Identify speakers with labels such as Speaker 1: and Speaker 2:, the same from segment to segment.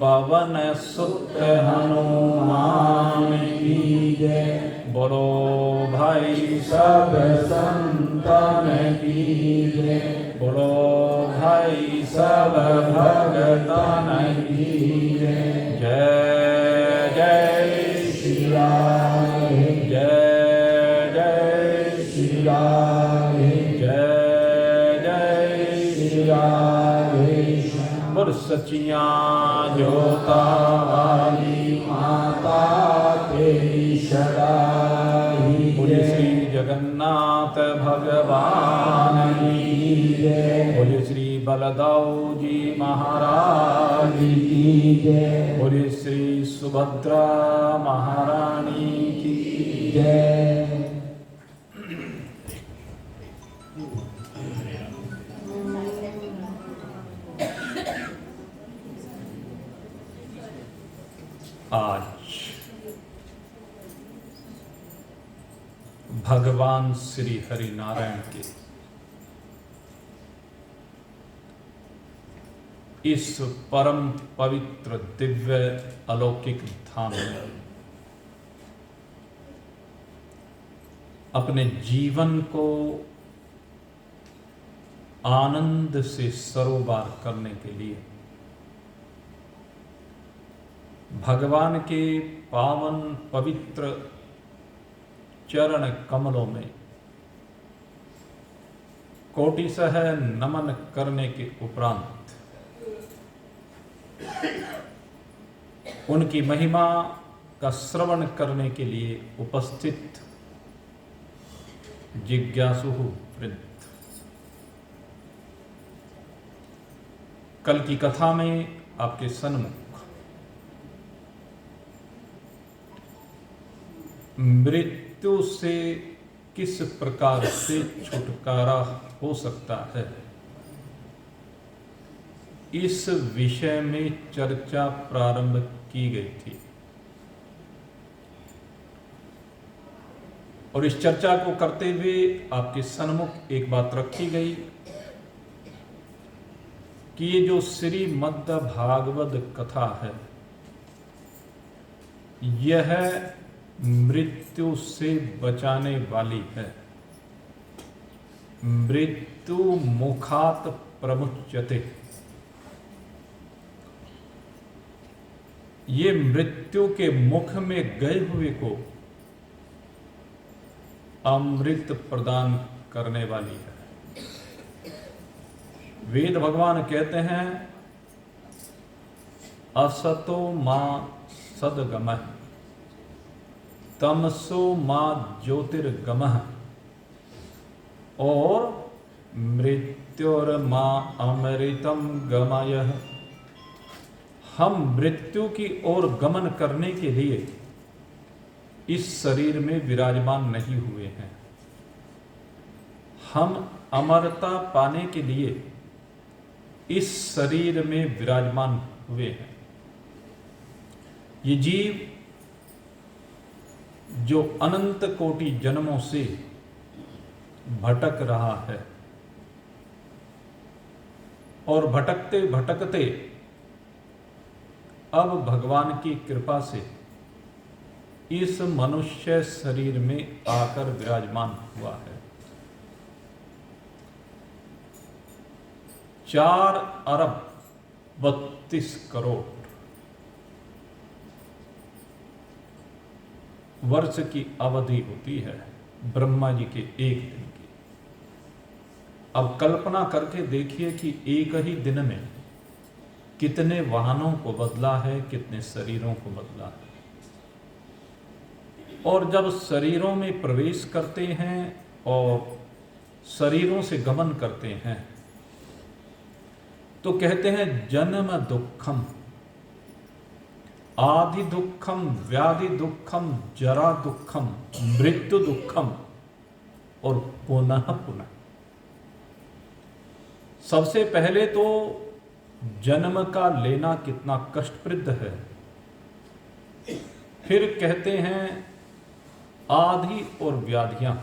Speaker 1: पवन सुत हनुमान की जय। बोलो भाई सब संतन की जय। बोलो भाई सब भगतन की जय। जय जय श्री राम, जय जय श्री राम, जय जय श्री राम। बोल सचियां जोता वाली माता तेरी सदाई। बोलिए श्री जगन्नाथ भगवान की जय। बोलिए श्री बलदाऊ जी महाराज की जय। बोलिए श्री सुभद्रा महारानी की जय। आज भगवान श्री हरि नारायण के इस परम पवित्र दिव्य अलौकिक धाम में अपने जीवन को आनंद से सरोबार करने के लिए भगवान के पावन पवित्र चरण कमलों में कोटिशः नमन करने के उपरांत उनकी महिमा का श्रवण करने के लिए उपस्थित जिज्ञासु वृंद, कल की कथा में आपके सन्मुख मृत्यु से किस प्रकार से छुटकारा हो सकता है, इस विषय में चर्चा प्रारंभ की गई थी। और इस चर्चा को करते हुए आपके सन्मुख एक बात रखी गई कि ये जो श्रीमद् भागवत कथा है, यह मृत्यु से बचाने वाली है। मृत्यु मुखात प्रमुच्यते। ये मृत्यु के मुख में गए हुए को अमृत प्रदान करने वाली है। वेद भगवान कहते हैं असतो मां सद्गमः तमसो मां ज्योतिर्गमः और मृत्योर मां अमृतम गमयः। हम मृत्यु की ओर गमन करने के लिए इस शरीर में विराजमान नहीं हुए हैं। हम अमरता पाने के लिए इस शरीर में विराजमान हुए हैं। ये जीव जो अनंत कोटि जन्मों से भटक रहा है और भटकते भटकते अब भगवान की कृपा से इस मनुष्य शरीर में आकर विराजमान हुआ है। 4 अरब 32 करोड़ वर्ष की अवधि होती है ब्रह्मा जी के एक दिन की। अब कल्पना करके देखिए कि एक ही दिन में कितने वाहनों को बदला है, कितने शरीरों को बदला है। और जब शरीरों में प्रवेश करते हैं और शरीरों से गमन करते हैं तो कहते हैं जन्म दुखम, आदि दुखम, व्याधि दुखम, जरा दुखम, मृत्यु दुखम और पुनः पुनः। सबसे पहले तो जन्म का लेना कितना कष्टप्रद है। फिर कहते हैं आदि और व्याधियां।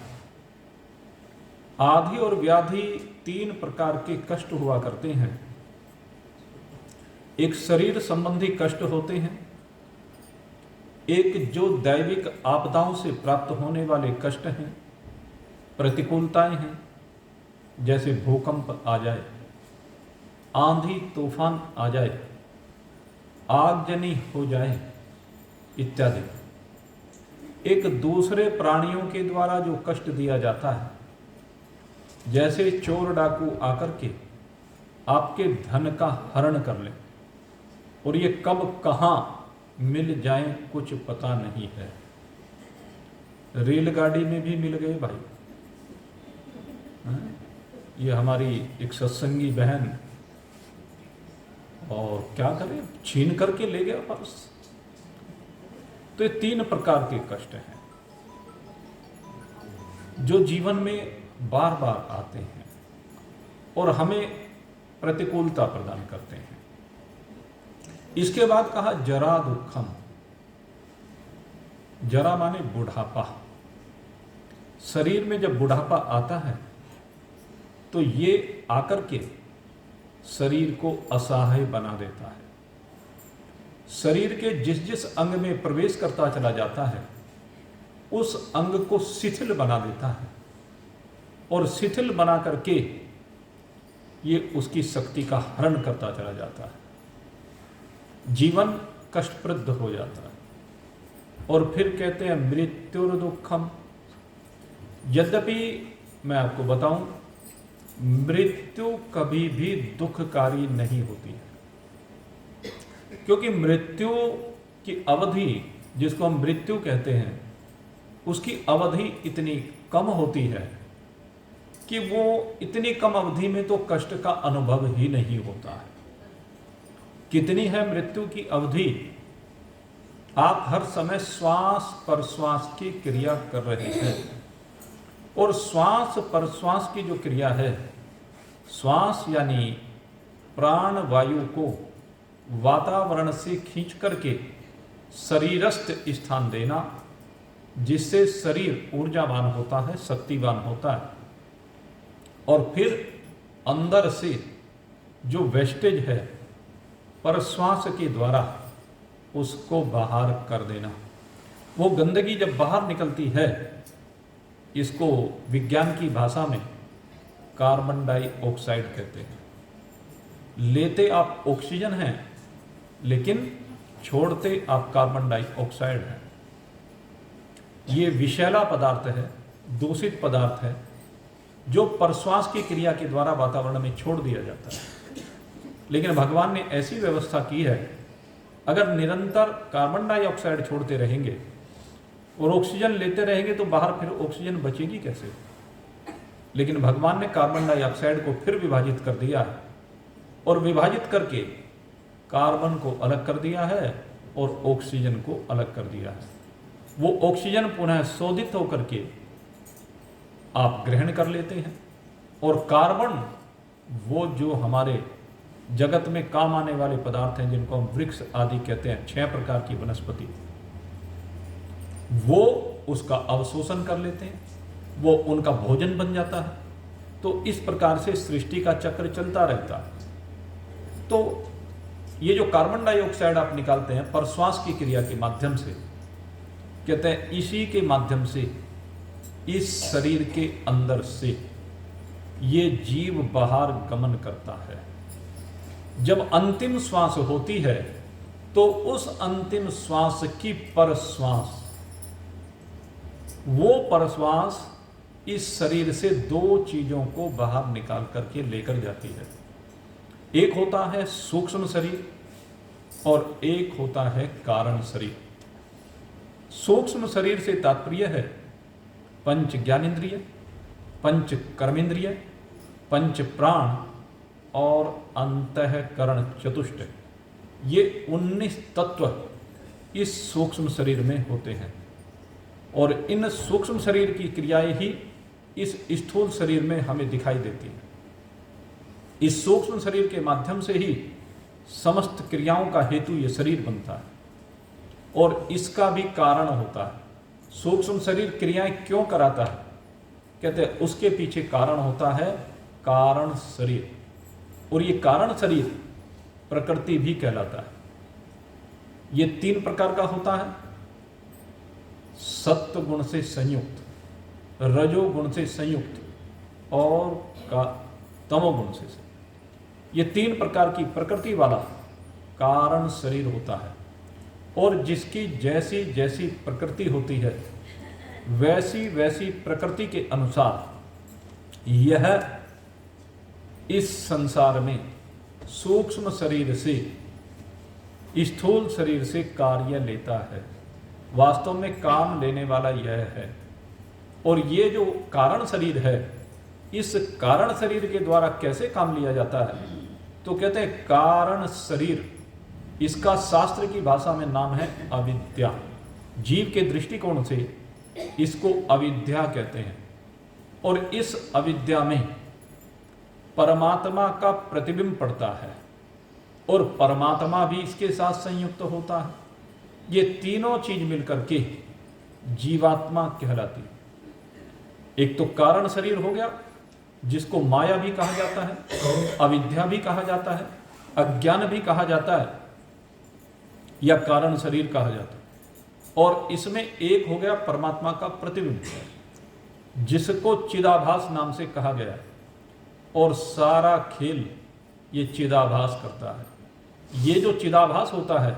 Speaker 1: आदि और व्याधि 3 प्रकार के कष्ट हुआ करते हैं। एक शरीर संबंधी कष्ट होते हैं, एक जो दैविक आपदाओं से प्राप्त होने वाले कष्ट हैं, प्रतिकूलताएं हैं, जैसे भूकंप आ जाए, आंधी तूफान आ जाए, आगजनी हो जाए इत्यादि। एक दूसरे प्राणियों के द्वारा जो कष्ट दिया जाता है, जैसे चोर डाकू आकर के आपके धन का हरण कर ले और ये कब कहाँ मिल जाए कुछ पता नहीं है। रेलगाड़ी में भी मिल गए भाई। ये हमारी एक सत्संगी बहन, और क्या करें, छीन करके ले गया पर्स। तो ये 3 प्रकार के कष्ट हैं जो जीवन में बार बार आते हैं और हमें प्रतिकूलता प्रदान करते हैं। इसके बाद कहा जरा दुखम। जरा माने बुढ़ापा। शरीर में जब बुढ़ापा आता है तो ये आकर के शरीर को असहाय बना देता है। शरीर के जिस जिस अंग में प्रवेश करता चला जाता है उस अंग को शिथिल बना देता है और शिथिल बना करके ये उसकी शक्ति का हरण करता चला जाता है। जीवन कष्टप्रद हो जाता है। और फिर कहते हैं मृत्युर दुखम। यद्यपि मैं आपको बताऊं, मृत्यु कभी भी दुखकारी नहीं होती है, क्योंकि मृत्यु की अवधि, जिसको हम मृत्यु कहते हैं, उसकी अवधि इतनी कम होती है कि वो इतनी कम अवधि में तो कष्ट का अनुभव ही नहीं होता है। कितनी है मृत्यु की अवधि? आप हर समय श्वास प्रश्वास की क्रिया कर रहे हैं और श्वास प्रश्वास की जो क्रिया है, श्वास यानी प्राण वायु को वातावरण से खींच करके शरीरस्थ स्थान देना, जिससे शरीर ऊर्जावान होता है, शक्तिवान होता है, और फिर अंदर से जो वेस्टेज है प्रश्वास के द्वारा उसको बाहर कर देना। वो गंदगी जब बाहर निकलती है, इसको विज्ञान की भाषा में कार्बन डाइऑक्साइड कहते हैं। लेते आप ऑक्सीजन हैं लेकिन छोड़ते आप कार्बन डाइऑक्साइड हैं। ये विषैला पदार्थ है, दूषित पदार्थ है, जो प्रश्वास की क्रिया के द्वारा वातावरण में छोड़ दिया जाता है। लेकिन भगवान ने ऐसी व्यवस्था की है, अगर निरंतर कार्बन डाइऑक्साइड छोड़ते रहेंगे और ऑक्सीजन लेते रहेंगे तो बाहर फिर ऑक्सीजन बचेगी कैसे? लेकिन भगवान ने कार्बन डाइऑक्साइड को फिर विभाजित कर दिया है और विभाजित करके कार्बन को अलग कर दिया है और ऑक्सीजन को अलग कर दिया है। वो ऑक्सीजन पुनः शोधित होकर के आप ग्रहण कर लेते हैं और कार्बन, वो जो हमारे जगत में काम आने वाले पदार्थ हैं, जिनको हम वृक्ष आदि कहते हैं, 6 प्रकार की वनस्पति, वो उसका अवशोषण कर लेते हैं, वो उनका भोजन बन जाता है। तो इस प्रकार से सृष्टि का चक्र चलता रहता है। तो ये जो कार्बन डाइऑक्साइड आप निकालते हैं प्रश्वास की क्रिया के माध्यम से, कहते हैं इसी के माध्यम से इस शरीर के अंदर से ये जीव बाहर गमन करता है। जब अंतिम श्वास होती है तो उस अंतिम श्वास की परश्वास, वो परश्वास इस शरीर से 2 चीजों को बाहर निकाल करके लेकर जाती है। एक होता है सूक्ष्म शरीर और एक होता है कारण शरीर। सूक्ष्म शरीर से तात्पर्य है पंच ज्ञानेन्द्रिय, पंच कर्मेंद्रिय, पंच प्राण और अंतःकरण चतुष्ट। ये 19 तत्व इस सूक्ष्म शरीर में होते हैं और इन सूक्ष्म शरीर की क्रियाएं ही इस स्थूल शरीर में हमें दिखाई देती हैं। इस सूक्ष्म शरीर के माध्यम से ही समस्त क्रियाओं का हेतु ये शरीर बनता है और इसका भी कारण होता है। सूक्ष्म शरीर क्रियाएं क्यों कराता है? कहते हैं उसके पीछे कारण होता है कारण शरीर। और ये कारण शरीर प्रकृति भी कहलाता है। ये 3 प्रकार का होता है, सत्व गुण से संयुक्त, रजोगुण से संयुक्त और तमोगुण से संयुक्त। ये 3 प्रकार की प्रकृति वाला कारण शरीर होता है। और जिसकी जैसी जैसी प्रकृति होती है वैसी वैसी प्रकृति के अनुसार यह इस संसार में सूक्ष्म शरीर से स्थूल शरीर से कार्य लेता है। वास्तव में काम लेने वाला यह है। और ये जो कारण शरीर है, इस कारण शरीर के द्वारा कैसे काम लिया जाता है, तो कहते हैं कारण शरीर, इसका शास्त्र की भाषा में नाम है अविद्या। जीव के दृष्टिकोण से इसको अविद्या कहते हैं। और इस अविद्या में परमात्मा का प्रतिबिंब पड़ता है और परमात्मा भी इसके साथ संयुक्त होता है। ये तीनों चीज मिलकर के जीवात्मा कहलाती है। एक तो कारण शरीर हो गया, जिसको माया भी कहा जाता है, अविद्या भी कहा जाता है, अज्ञान भी कहा जाता है, या कारण शरीर कहा जाता है। और इसमें एक हो गया परमात्मा का प्रतिबिंब, जिसको चिदाभास नाम से कहा गया है। और सारा खेल ये चिदाभास करता है। ये जो चिदाभास होता है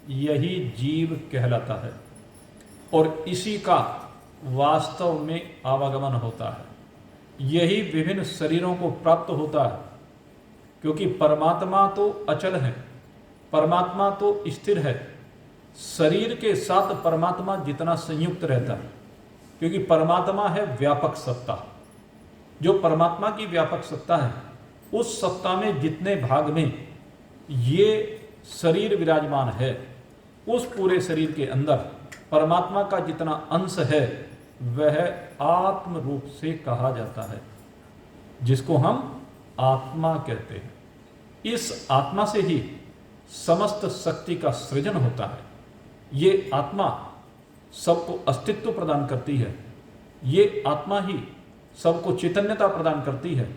Speaker 1: यही जीव कहलाता है। और इसी का वास्तव में आवागमन होता है। यही विभिन्न शरीरों को प्राप्त होता है। क्योंकि परमात्मा तो अचल है, परमात्मा तो स्थिर है। शरीर के साथ परमात्मा जितना संयुक्त रहता है, क्योंकि परमात्मा है व्यापक सत्ता। जो परमात्मा की व्यापक सत्ता है, उस सत्ता में जितने भाग में ये शरीर विराजमान है, उस पूरे शरीर के अंदर परमात्मा का जितना अंश है वह आत्म रूप से कहा जाता है, जिसको हम आत्मा कहते हैं। इस आत्मा से ही समस्त शक्ति का सृजन होता है। ये आत्मा सबको अस्तित्व प्रदान करती है। ये आत्मा ही सबको चैतन्यता प्रदान करती है।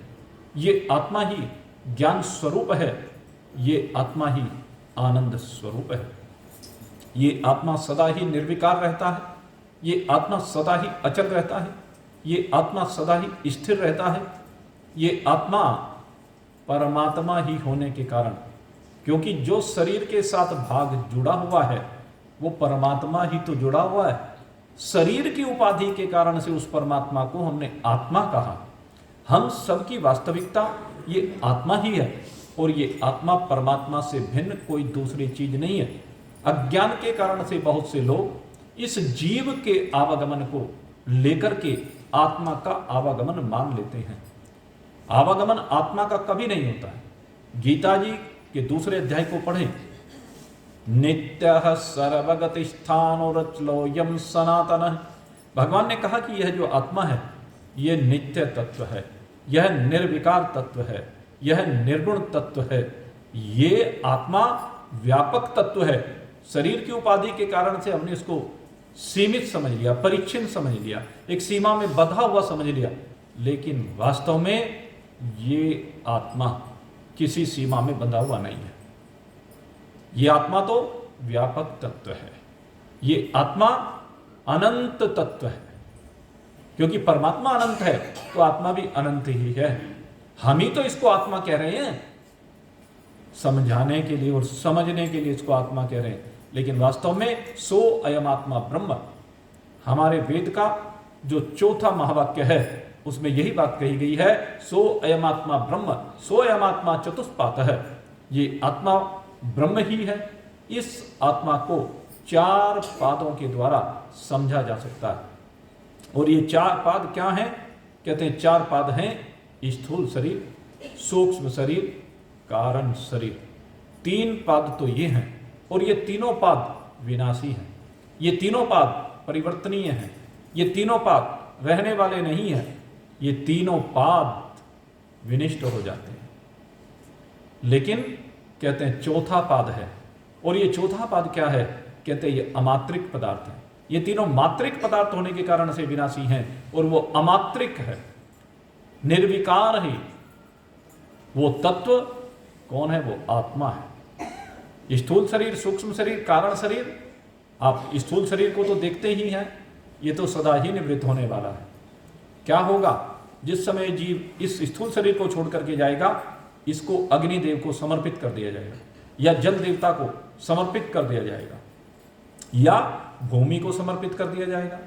Speaker 1: ये आत्मा ही ज्ञान स्वरूप है। ये आत्मा ही आनंद स्वरूप है। ये आत्मा सदा ही निर्विकार रहता है। ये आत्मा सदा ही अचल रहता है। ये आत्मा सदा ही स्थिर रहता है। ये आत्मा परमात्मा ही होने के कारण, क्योंकि जो शरीर के साथ भाग जुड़ा हुआ है वो परमात्मा ही तो जुड़ा हुआ है। शरीर की उपाधि के कारण से उस परमात्मा को हमने आत्मा कहा। हम सबकी वास्तविकता ये आत्मा ही है। और ये आत्मा परमात्मा से भिन्न कोई दूसरी चीज नहीं है। अज्ञान के कारण से बहुत से लोग इस जीव के आवागमन को लेकर के आत्मा का आवागमन मान लेते हैं। आवागमन आत्मा का कभी नहीं होता है। गीता जी के 2 अध्याय को पढ़ें। नित्यः सर्वगतिस्थानो रचलोयम सनातन। भगवान ने कहा कि यह जो आत्मा है यह नित्य तत्व है, यह निर्विकार तत्व है, यह निर्गुण तत्व है। ये आत्मा व्यापक तत्व है। शरीर की उपाधि के कारण से हमने इसको सीमित समझ लिया, परिच्छिन्न समझ लिया, एक सीमा में बंधा हुआ समझ लिया। लेकिन वास्तव में ये आत्मा किसी सीमा में बंधा हुआ नहीं है। ये आत्मा तो व्यापक तत्व है। ये आत्मा अनंत तत्व है। क्योंकि परमात्मा अनंत है तो आत्मा भी अनंत ही है। हम ही तो इसको आत्मा कह रहे हैं, समझाने के लिए और समझने के लिए इसको आत्मा कह रहे हैं। लेकिन वास्तव में सो अयम आत्मा ब्रह्म, हमारे वेद का जो 4था महावाक्य है उसमें यही बात कही गई है। सो अयम आत्मा ब्रह्म, सो अयम आत्मा चतुष्पात है। ये आत्मा ब्रह्म ही है। इस आत्मा को 4 पादों के द्वारा समझा जा सकता है। और ये 4 पाद क्या हैं? कहते हैं 4 पाद हैं स्थूल शरीर, सूक्ष्म शरीर, कारण शरीर। 3 पाद तो ये हैं। और ये तीनों पाद विनाशी हैं। ये तीनों पाद परिवर्तनीय हैं। ये तीनों पाद रहने वाले नहीं हैं। ये तीनों पाद विनिष्ट हो जाते हैं। लेकिन कहते हैं 4था पाद है। और ये 4था पाद क्या है? कहते हैं ये अमात्रिक पदार्थ है। ये तीनों मात्रिक पदार्थ होने के कारण से विनाशी हैं। और वो अमात्रिक है, निर्विकार ही। वो तत्व कौन है? वो आत्मा है। स्थूल शरीर, सूक्ष्म शरीर, कारण शरीर। आप स्थूल शरीर को तो देखते ही हैं, ये तो सदा ही निवृत्त होने वाला है। क्या होगा जिस समय जीव इस स्थूल शरीर को छोड़ करके जाएगा, इसको अग्निदेव को समर्पित कर दिया जाएगा, या जल देवता को समर्पित कर दिया जाएगा, या भूमि को समर्पित कर दिया जाएगा।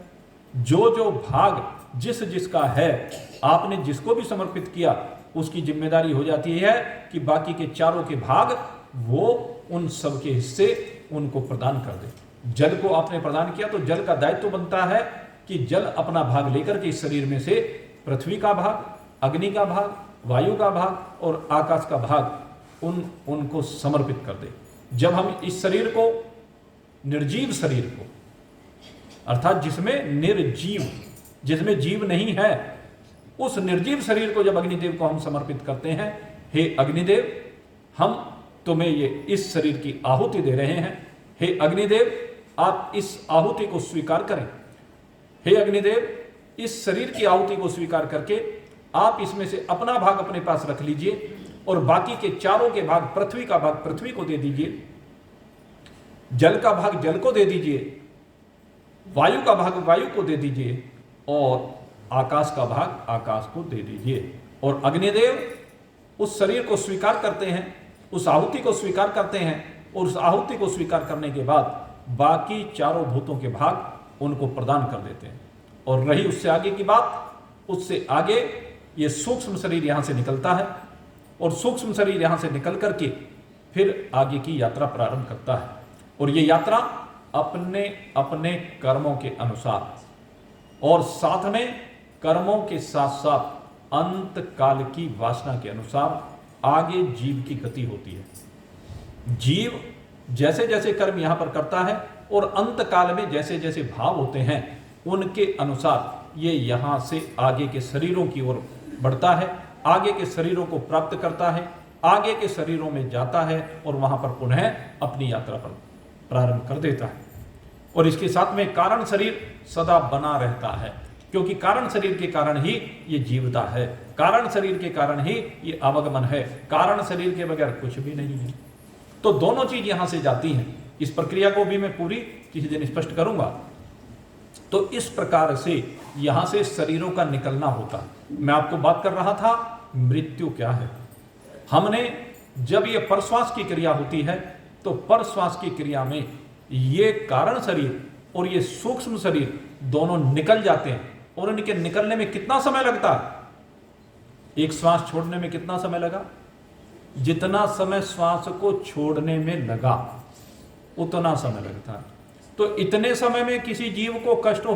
Speaker 1: जो जो भाग जिस जिसका है, आपने जिसको भी समर्पित किया, उसकी जिम्मेदारी हो जाती है कि बाकी के चारों के भाग वो उन सब के हिस्से उनको प्रदान कर दे। जल को आपने प्रदान किया तो जल का दायित्व बनता है कि जल अपना भाग लेकर के इस शरीर में से पृथ्वी का भाग, अग्नि का भाग, वायु का भाग और आकाश का भाग उनको समर्पित कर दे। जब हम इस शरीर को, निर्जीव शरीर को, अर्थात जिसमें निर्जीव, जिसमें जीव नहीं है, उस निर्जीव शरीर को जब अग्निदेव को हम समर्पित करते हैं, हे अग्निदेव, हम तुम्हें ये इस शरीर की आहुति दे रहे हैं। हे अग्निदेव, आप इस आहुति को स्वीकार करें। हे अग्निदेव, इस शरीर की आहुति को स्वीकार करके आप इसमें से अपना भाग अपने पास रख लीजिए और बाकी के चारों के भाग, पृथ्वी का भाग पृथ्वी को दे दीजिए, जल का भाग जल को दे दीजिए, वायु का भाग वायु को दे दीजिए और आकाश का भाग आकाश को दे दीजिए। और अग्निदेव उस शरीर को स्वीकार करते हैं, उस आहुति को स्वीकार करते हैं और उस आहुति को स्वीकार करने के बाद बाकी चारों भूतों के भाग उनको प्रदान कर देते हैं। और रही उससे आगे की बात, उससे आगे ये सूक्ष्म शरीर यहां से निकलता है और सूक्ष्म शरीर यहां से निकल करके फिर आगे की यात्रा प्रारंभ करता है। और ये यात्रा अपने अपने कर्मों के अनुसार और साथ में कर्मों के साथ साथ अंत काल की वासना के अनुसार आगे जीव की गति होती है। जीव जैसे जैसे कर्म यहां पर करता है और अंत काल में जैसे जैसे भाव होते हैं, उनके अनुसार ये यहां से आगे के शरीरों की ओर बढ़ता है, आगे के शरीरों को प्राप्त करता है, आगे के शरीरों में जाता है और वहां पर पुनः अपनी यात्रा पर प्रारंभ कर देता है। और इसके साथ में कारण शरीर सदा बना रहता है, क्योंकि कारण शरीर के कारण ही ये जीवता है, कारण शरीर के कारण ही ये आवागमन है, कारण शरीर के बगैर कुछ भी नहीं है। तो दोनों चीज यहां से जाती हैं। इस प्रक्रिया को भी मैं पूरी किसी दिन स्पष्ट करूंगा। तो इस प्रकार से यहां से शरीरों का निकलना होता। मैं आपको बात कर रहा था मृत्यु क्या है। हमने जब ये परश्वास की क्रिया होती है तो परश्वास की क्रिया में ये कारण शरीर और ये सूक्ष्म शरीर दोनों निकल जाते हैं। और इनके निकलने में कितना समय लगता है? एक श्वास छोड़ने में कितना समय लगा? जितना समय श्वास को छोड़ने में लगा उतना समय लगता है। तो इतने समय में किसी जीव को कष्ट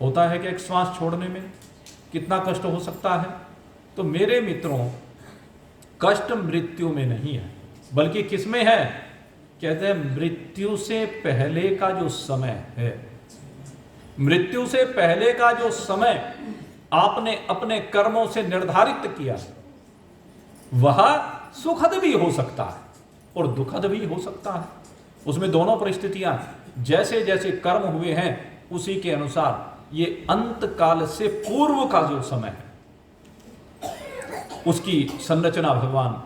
Speaker 1: होता है कि एक श्वास छोड़ने में कितना कष्ट हो सकता है? तो मेरे मित्रों, कष्ट मृत्यु में नहीं है, बल्कि किसमें है? कहते हैं मृत्यु से पहले का जो समय है, मृत्यु से पहले का जो समय आपने अपने कर्मों से निर्धारित किया, वह सुखद भी हो सकता है और दुखद भी हो सकता है। उसमें दोनों परिस्थितियां, जैसे जैसे कर्म हुए हैं उसी के अनुसार ये अंत काल से पूर्व का जो समय है उसकी संरचना भगवान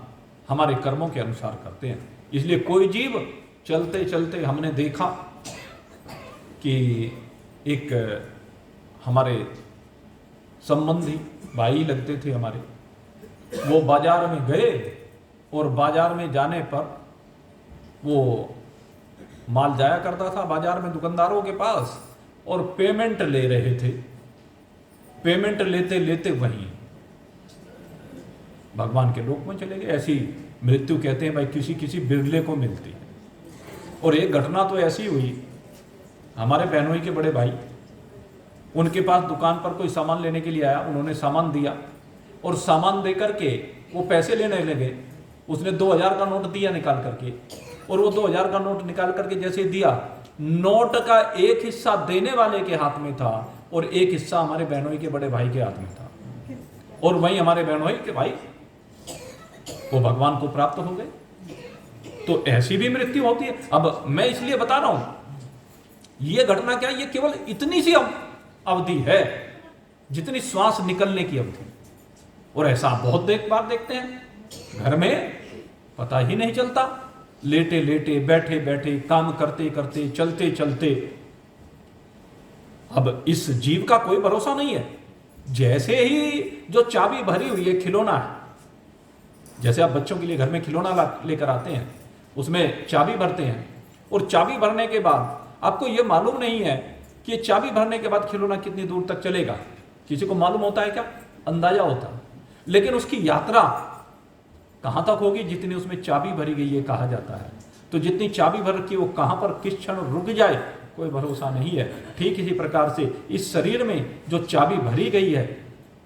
Speaker 1: हमारे कर्मों के अनुसार करते हैं। इसलिए कोई जीव चलते चलते हमने देखा कि एक हमारे संबंधी भाई लगते थे हमारे, वो बाजार में गए और बाजार में जाने पर वो माल जाया करता था बाजार में दुकानदारों के पास और पेमेंट ले रहे थे। पेमेंट लेते लेते वहीं भगवान के लोक में चले गए। ऐसी मृत्यु कहते हैं भाई किसी किसी बिरले को मिलती है। और एक घटना तो ऐसी हुई, हमारे बहनोई के बड़े भाई, उनके पास दुकान पर कोई सामान लेने के लिए आया, उन्होंने सामान दिया और सामान दे करके वो पैसे लेने लगे। उसने 2000 का नोट दिया निकाल करके, और वो 2000 का नोट निकाल करके जैसे दिया, नोट का एक हिस्सा देने वाले के हाथ में था और एक हिस्सा हमारे बहनोई के बड़े भाई के हाथ में था। और वहीं हमारे बहनोई के भाई वो भगवान को प्राप्त हो गए। तो ऐसी भी मृत्यु होती है। अब मैं इसलिए बता रहा हूं, ये घटना क्या, ये केवल इतनी सी अवधि है जितनी श्वास निकलने की अवधि। और ऐसा आप बहुत बार देखते हैं घर में पता ही नहीं चलता, लेटे लेटे बैठे बैठे काम करते करते चलते चलते। अब इस जीव का कोई भरोसा नहीं है। जैसे ही जो चाबी भरी हुई है खिलौना है, जैसे आप बच्चों के लिए घर में खिलौना लेकर आते हैं, उसमें चाबी भरते हैं, और चाबी भरने के बाद आपको यह मालूम नहीं है कि चाबी भरने के बाद खिलौना कितनी दूर तक चलेगा। किसी को मालूम होता है क्या? अंदाजा होता है। लेकिन उसकी यात्रा कहां तक होगी जितनी उसमें चाबी भरी गई है कहा जाता है। तो जितनी चाबी भर की वो कहां पर किस क्षण रुक जाए कोई भरोसा नहीं है। ठीक इसी प्रकार से इस शरीर में जो चाबी भरी गई है,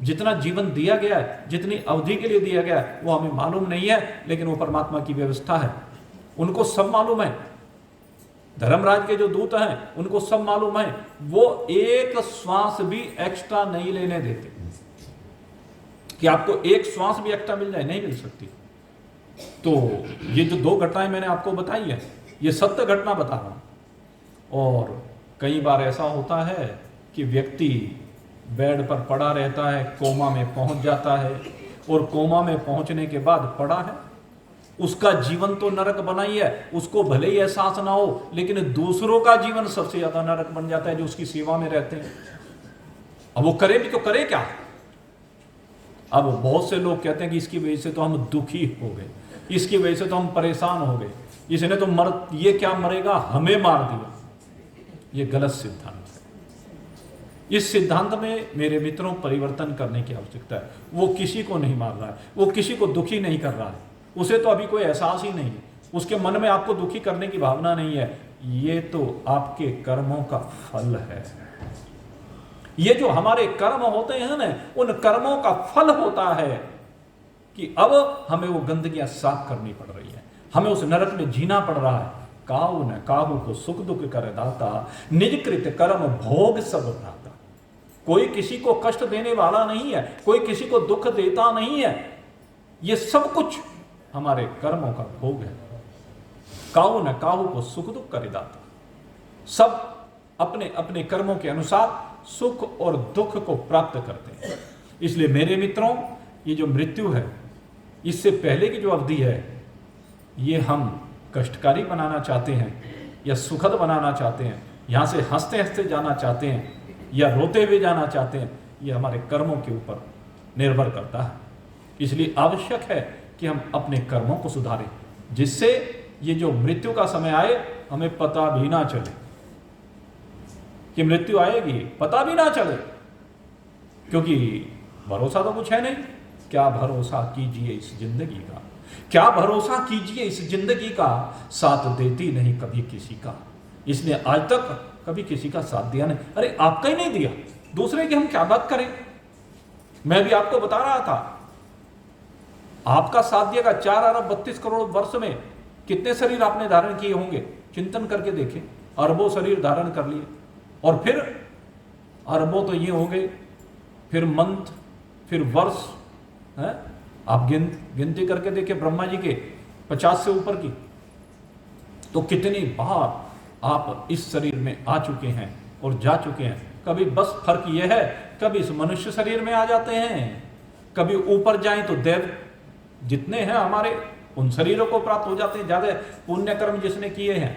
Speaker 1: जितना जीवन दिया गया है, जितनी अवधि के लिए दिया गया है, वो हमें मालूम नहीं है, लेकिन वो परमात्मा की व्यवस्था है। उनको सब मालूम है। धर्मराज के जो दूत हैं उनको सब मालूम है। वो एक श्वास भी एक्स्ट्रा नहीं लेने देते कि आपको एक श्वास भी एक्स्ट्रा मिल जाए, नहीं मिल सकती। तो ये जो दो घटनाएं मैंने आपको बताई है, ये सत्य घटना बता रहा हूं। और कई बार ऐसा होता है कि व्यक्ति बेड पर पड़ा रहता है, कोमा में पहुंच जाता है, और कोमा में पहुंचने के बाद पड़ा है, उसका जीवन तो नरक बना ही है, उसको भले ही एहसास ना हो, लेकिन दूसरों का जीवन सबसे ज्यादा नरक बन जाता है जो उसकी सेवा में रहते हैं। अब वो करे भी तो करे क्या? अब बहुत से लोग कहते हैं कि इसकी वजह से तो हम दुखी हो गए, इसकी वजह से तो हम परेशान हो गए, इसने तो ये क्या मरेगा, हमें मार दिया। ये गलत सिद्धांत है। इस सिद्धांत में मेरे मित्रों परिवर्तन करने की आवश्यकता है। वो किसी को नहीं मार रहा है, वो किसी को दुखी नहीं कर रहा है, उसे तो अभी कोई एहसास ही नहीं है, उसके मन में आपको दुखी करने की भावना नहीं है। ये तो आपके कर्मों का फल है। ये जो हमारे कर्म होते हैं ना, उन कर्मों का फल होता है कि अब हमें वो गंदगियां साफ करनी पड़ रही है, हमें उस नरक में जीना पड़ रहा है। काहू न काहू को सुख दुख कर दाता, निज कृत कर्म भोग सब भ्राता। कोई किसी को कष्ट देने वाला नहीं है, कोई किसी को दुख देता नहीं है। ये सब कुछ हमारे कर्मों का भोग है। काहू न काहू को सुख दुख कर दाता। सब अपने अपने कर्मों के अनुसार सुख और दुख को प्राप्त करते हैं। इसलिए मेरे मित्रों, ये जो मृत्यु है, इससे पहले की जो अवधि है, ये हम कष्टकारी बनाना चाहते हैं या सुखद बनाना चाहते हैं, यहाँ से हंसते हंसते जाना चाहते हैं या रोते हुए जाना चाहते हैं, ये हमारे कर्मों के ऊपर निर्भर करता है। इसलिए आवश्यक है कि हम अपने कर्मों को सुधारें, जिससे ये जो मृत्यु का समय आए हमें पता भी ना चले कि मृत्यु आएगी, पता भी ना चले, क्योंकि भरोसा तो कुछ है नहीं। क्या भरोसा कीजिए इस जिंदगी का, क्या भरोसा कीजिए इस जिंदगी का, साथ देती नहीं कभी किसी का। इसने आज तक कभी किसी का साथ दिया नहीं। अरे आपका ही नहीं दिया, दूसरे की हम क्या बात करें। मैं भी आपको बता रहा था, आपका साथ दिया 4 अरब 32 करोड़ वर्ष में कितने शरीर आपने धारण किए होंगे, चिंतन करके देखें। अरबों शरीर धारण कर लिए, और फिर अरबों तो ये हो गए, फिर मंथ, फिर वर्ष है। आप गिनती करके देखें ब्रह्मा जी के 50 से ऊपर की, तो कितनी बार आप इस शरीर में आ चुके हैं और जा चुके हैं। कभी बस फर्क यह है, कभी इस मनुष्य शरीर में आ जाते हैं, कभी ऊपर जाएं तो देव जितने हैं हमारे, उन शरीरों को प्राप्त हो जाते हैं। ज्यादा पुण्य कर्म जिसने किए हैं,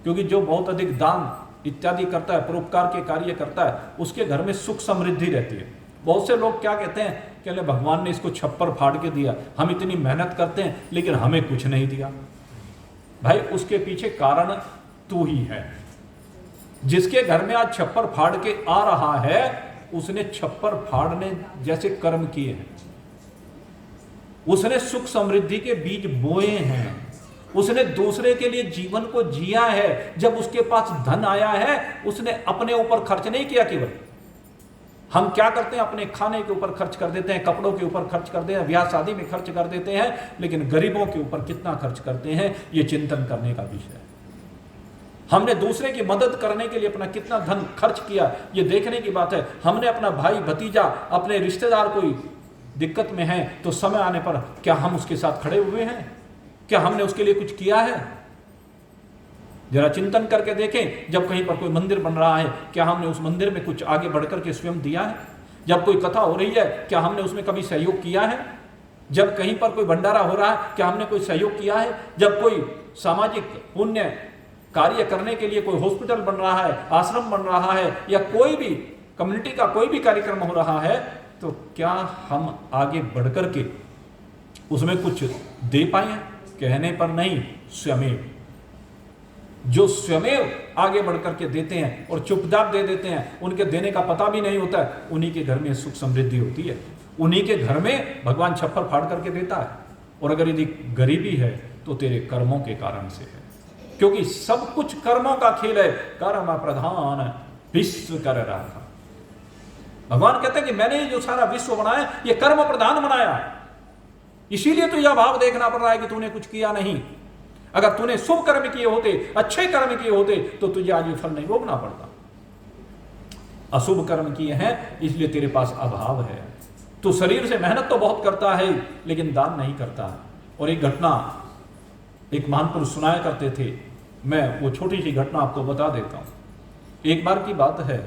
Speaker 1: क्योंकि जो बहुत अधिक दान इत्यादि करता है, परोपकार के कार्य करता है, उसके घर में सुख समृद्धि रहती है। बहुत से लोग क्या कहते हैं कि भगवान ने इसको छप्पर फाड़ के दिया, हम इतनी मेहनत करते हैं लेकिन हमें कुछ नहीं दिया। भाई उसके पीछे कारण तू ही है। जिसके घर में आज छप्पर फाड़ के आ रहा है, उसने छप्पर फाड़ने जैसे कर्म किए हैं, उसने सुख समृद्धि के बीज बोए हैं, उसने दूसरे के लिए जीवन को जिया है। जब उसके पास धन आया है, उसने अपने ऊपर खर्च नहीं किया। केवल हम क्या करते हैं, अपने खाने के ऊपर खर्च कर देते हैं, कपड़ों के ऊपर खर्च कर देते हैं, ब्याह शादी में खर्च कर देते हैं, लेकिन गरीबों के ऊपर कितना खर्च करते हैं, ये चिंतन करने का विषय है। हमने दूसरे की मदद करने के लिए अपना कितना धन खर्च किया, ये देखने की बात है। हमने अपना भाई भतीजा, अपने रिश्तेदार कोई दिक्कत में है, तो समय आने पर क्या हम उसके साथ खड़े हुए हैं? क्या हमने उसके लिए कुछ किया है? जरा चिंतन करके देखें। जब कहीं पर कोई मंदिर बन रहा है, क्या हमने उस मंदिर में कुछ आगे बढ़कर के स्वयं दिया है? जब कोई कथा हो रही है, क्या हमने उसमें कभी सहयोग किया है? जब कहीं पर कोई भंडारा हो रहा है क्या हमने कोई सहयोग किया है? जब कोई सामाजिक पुण्य कार्य करने के लिए कोई हॉस्पिटल बन रहा है, आश्रम बन रहा है, या कोई भी कम्युनिटी का कोई भी कार्यक्रम हो रहा है, तो क्या हम आगे बढ़कर के उसमें कुछ दे पाए? कहने पर नहीं, स्वयमेव। जो स्वयमेव आगे बढ़कर के देते हैं और चुपचाप दे देते हैं, उनके देने का पता भी नहीं होता है, उन्हीं के घर में सुख समृद्धि होती है, उन्हीं के घर में भगवान छप्पर फाड़ करके देता है। और अगर यदि गरीबी है तो तेरे कर्मों के कारण से है, क्योंकि सब कुछ कर्मों का खेल है। कर्म प्रधान विश्व कर रहा। भगवान कहते हैं कि मैंने ये जो सारा विश्व बनाया ये कर्म प्रधान बनाया है, इसीलिए तो यह भाव देखना पड़ रहा है कि तूने कुछ किया नहीं। अगर तूने शुभ कर्म किए होते, अच्छे कर्म किए होते, तो तुझे आज ये फल नहीं भोगना पड़ता। अशुभ कर्म किए हैं इसलिए तेरे पास अभाव है। तू शरीर से मेहनत तो बहुत करता है लेकिन दान नहीं करता। और एक घटना एक महान पुरुष सुनाया करते थे, मैं वो छोटी सी घटना आपको बता देता हूं। एक बार की बात है,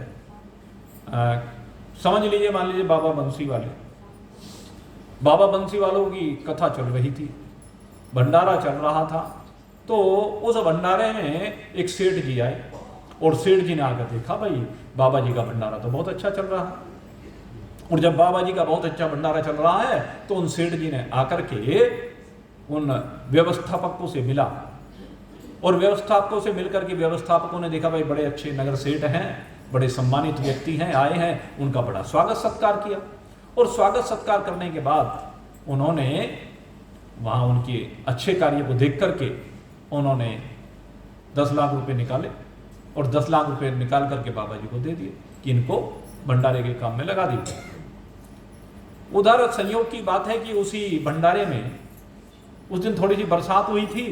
Speaker 1: समझ लीजिए, मान लीजिए बाबा बंसी वालों की कथा चल रही थी, भंडारा चल रहा था। तो उस भंडारे में एक सेठ जी आए और सेठ जी ने आकर देखा, भाई बाबा जी का भंडारा तो बहुत अच्छा चल रहा है। और जब बाबा जी का बहुत अच्छा भंडारा चल रहा है तो उन सेठ जी ने आकर के उन व्यवस्थापकों से मिला, और व्यवस्थापकों से मिलकर के व्यवस्थापकों ने देखा भाई बड़े अच्छे नगर सेठ हैं, बड़े सम्मानित व्यक्ति हैं, आए हैं, उनका बड़ा स्वागत सत्कार किया। और स्वागत सत्कार करने के बाद उन्होंने वहाँ उनके अच्छे कार्य को देख करके उन्होंने 10 लाख रुपए निकाले और 10 लाख रुपए निकाल करके बाबा जी को दे दिए कि इनको भंडारे के काम में लगा दीजिए। उधर संयोग की बात है कि उसी भंडारे में उस दिन थोड़ी सी बरसात हुई थी।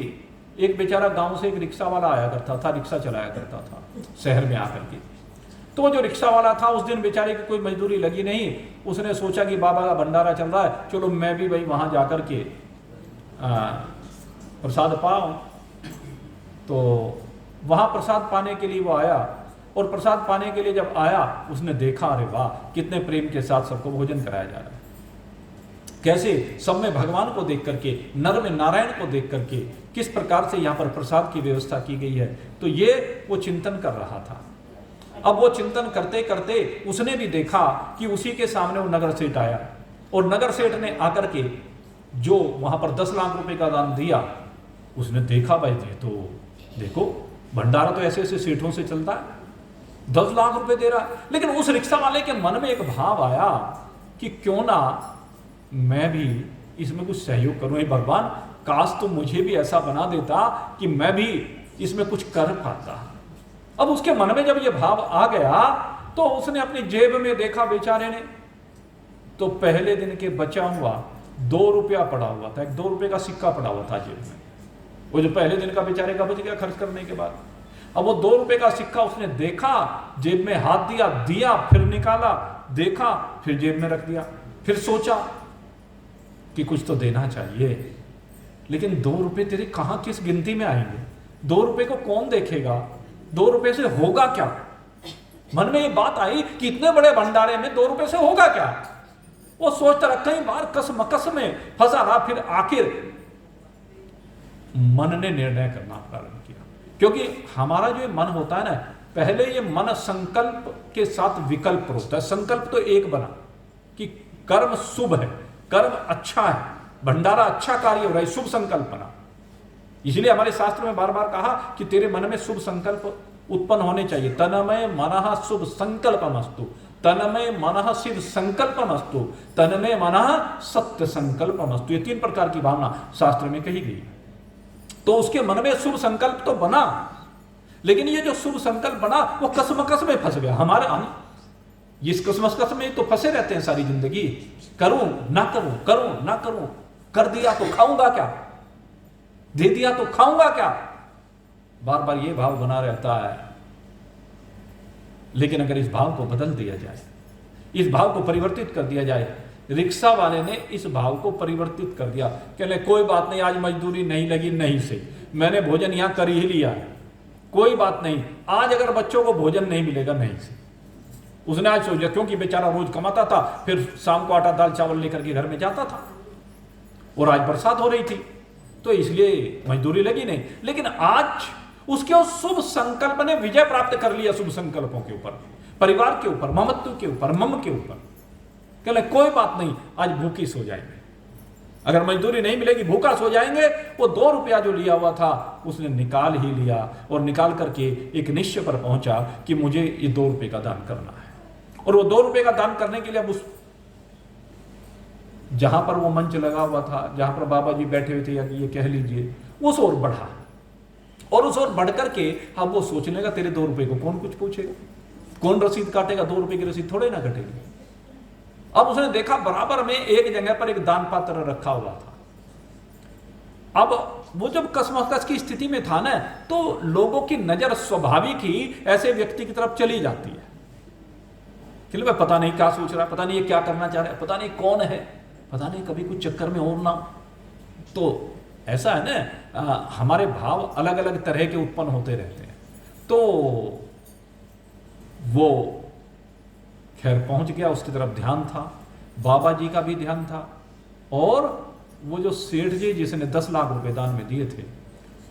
Speaker 1: एक बेचारा गांव से एक रिक्शा वाला आया करता था, रिक्शा चलाया करता था शहर में आकर के। तो जो रिक्शा वाला था उस दिन बेचारे की कोई मजदूरी लगी नहीं, उसने सोचा कि बाबा का भंडारा चल रहा है, चलो मैं भी भाई वहां जाकर के प्रसाद पाऊं। तो वहां प्रसाद पाने के लिए वो आया, और प्रसाद पाने के लिए जब आया उसने देखा, अरे वाह कितने प्रेम के साथ सबको भोजन कराया जा रहा है, कैसे सब में भगवान को देख करके, नर में नारायण को देख करके किस प्रकार से यहाँ पर प्रसाद की व्यवस्था की गई है। तो ये वो चिंतन कर रहा था। अब वो चिंतन करते करते उसने भी देखा कि उसी के सामने वो नगर सेठ आया, और नगर सेठ ने आकर के जो वहां पर 10 लाख रुपए का दान दिया, उसने देखा भाई तो देखो भंडारा तो ऐसे ऐसे सेठों से चलता है, 10 लाख रुपए दे रहा है। लेकिन उस रिक्शा वाले के मन में एक भाव आया कि क्यों ना मैं भी इसमें कुछ सहयोग करूं। हे भगवान, काश तो मुझे भी ऐसा बना देता कि मैं भी इसमें कुछ कर पाता। अब उसके मन में जब ये भाव आ गया तो उसने अपनी जेब में देखा बेचारे ने, तो पहले दिन के बचा हुआ 2 रुपया पड़ा हुआ था, एक 2 रुपये का सिक्का पड़ा हुआ था जेब में। वो जो पहले दिन का बेचारे का बच गया खर्च करने के बाद। अब वो 2 रुपये का सिक्का उसने देखा, जेब में हाथ दिया, फिर निकाला, देखा, फिर जेब में रख दिया। फिर सोचा कि कुछ तो देना चाहिए, लेकिन 2 रुपये तेरे कहां किस गिनती में आएंगे? 2 रुपये को कौन देखेगा? 2 रुपये से होगा क्या? मन में ये बात आई कि इतने बड़े भंडारे में 2 रुपये से होगा क्या? वो सोचता रहा, कई बार कसमकस में फंसा रहा। फिर आखिर मन ने निर्णय करना प्रारंभ किया, क्योंकि हमारा जो मन होता है ना, पहले ये मन संकल्प के साथ विकल्प होता है। संकल्प तो एक बना कि कर्म शुभ है, कर्म अच्छा है, भंडारा अच्छा कार्य हो रहा है, शुभ संकल्प बना। इसलिए हमारे शास्त्र में बार बार कहा कि तेरे मन में शुभ संकल्प उत्पन्न होने चाहिए। तन्मय मनः शुभ संकल्पमस्तु, तन्मय मनः शिव संकल्पमस्तु, तन्मय मनः सत्य संकल्पमस्तु। ये 3 प्रकार की भावना शास्त्र में कही गई। तो उसके मन में शुभ संकल्प तो बना, लेकिन ये जो शुभ संकल्प बना वो कसमकस में फंस गया। हमारे हम इस कसमकस में तो फंसे रहते हैं सारी जिंदगी। करूं ना करूं, करूं ना करूं, कर दिया तो खाऊंगा क्या, दे दिया तो खाऊंगा क्या, बार बार ये भाव बना रहता है। लेकिन अगर इस भाव को बदल दिया जाए, इस भाव को परिवर्तित कर दिया जाए, रिक्शा वाले ने इस भाव को परिवर्तित कर दिया। कहले कोई बात नहीं, आज मजदूरी नहीं लगी, नहीं से मैंने भोजन यहां कर ही लिया है, कोई बात नहीं, आज अगर बच्चों को भोजन नहीं मिलेगा, नहीं से। उसने आज सोचा, क्योंकि बेचारा रोज कमाता था, फिर शाम को आटा दाल चावल लेकर के घर में जाता था। और आज बरसात हो रही थी तो इसलिए मजदूरी लगी नहीं। लेकिन आज उसके उस शुभ संकल्प ने विजय प्राप्त कर लिया, शुभ संकल्पों के ऊपर, परिवार के ऊपर, ममत्व के ऊपर, मम के ऊपर। कहले कोई बात नहीं, आज भूखी सो जाएंगे, अगर मजदूरी नहीं मिलेगी भूखा सो जाएंगे। वो 2 रुपया जो लिया हुआ था उसने निकाल ही लिया और निकाल करके एक निश्चय पर पहुंचा कि मुझे ये 2 रुपये का दान करना है। और वो 2 रुपये का दान करने के लिए अब उस जहां पर वो मंच लगा हुआ था, जहां पर बाबा जी बैठे हुए थे, या ये कह लीजिए उस ओर बढ़ा, और उस ओर बढ़ करके अब वो सोचने लगा तेरे 2 रुपये को कौन कुछ पूछेगा, कौन रसीद काटेगा, 2 रुपये की रसीद थोड़े ना कटेगी। अब उसने देखा बराबर में एक जगह पर एक दान पात्र रखा हुआ था। अब वो जब कसमकस की स्थिति में था ना, तो लोगों की नजर स्वाभाविक ही ऐसे व्यक्ति की तरफ चली जाती है कि भाई पता नहीं क्या सोच रहा है, पता नहीं ये क्या करना चाह रहा है, पता नहीं कौन है, पता नहीं कभी कुछ चक्कर में और ना। तो ऐसा है ना, हमारे भाव अलग अलग तरह के उत्पन्न होते रहते हैं। तो वो खैर पहुंच गया, उसकी तरफ ध्यान था, बाबा जी का भी ध्यान था, और वो जो सेठ जी जिसने 10 लाख रुपए दान में दिए थे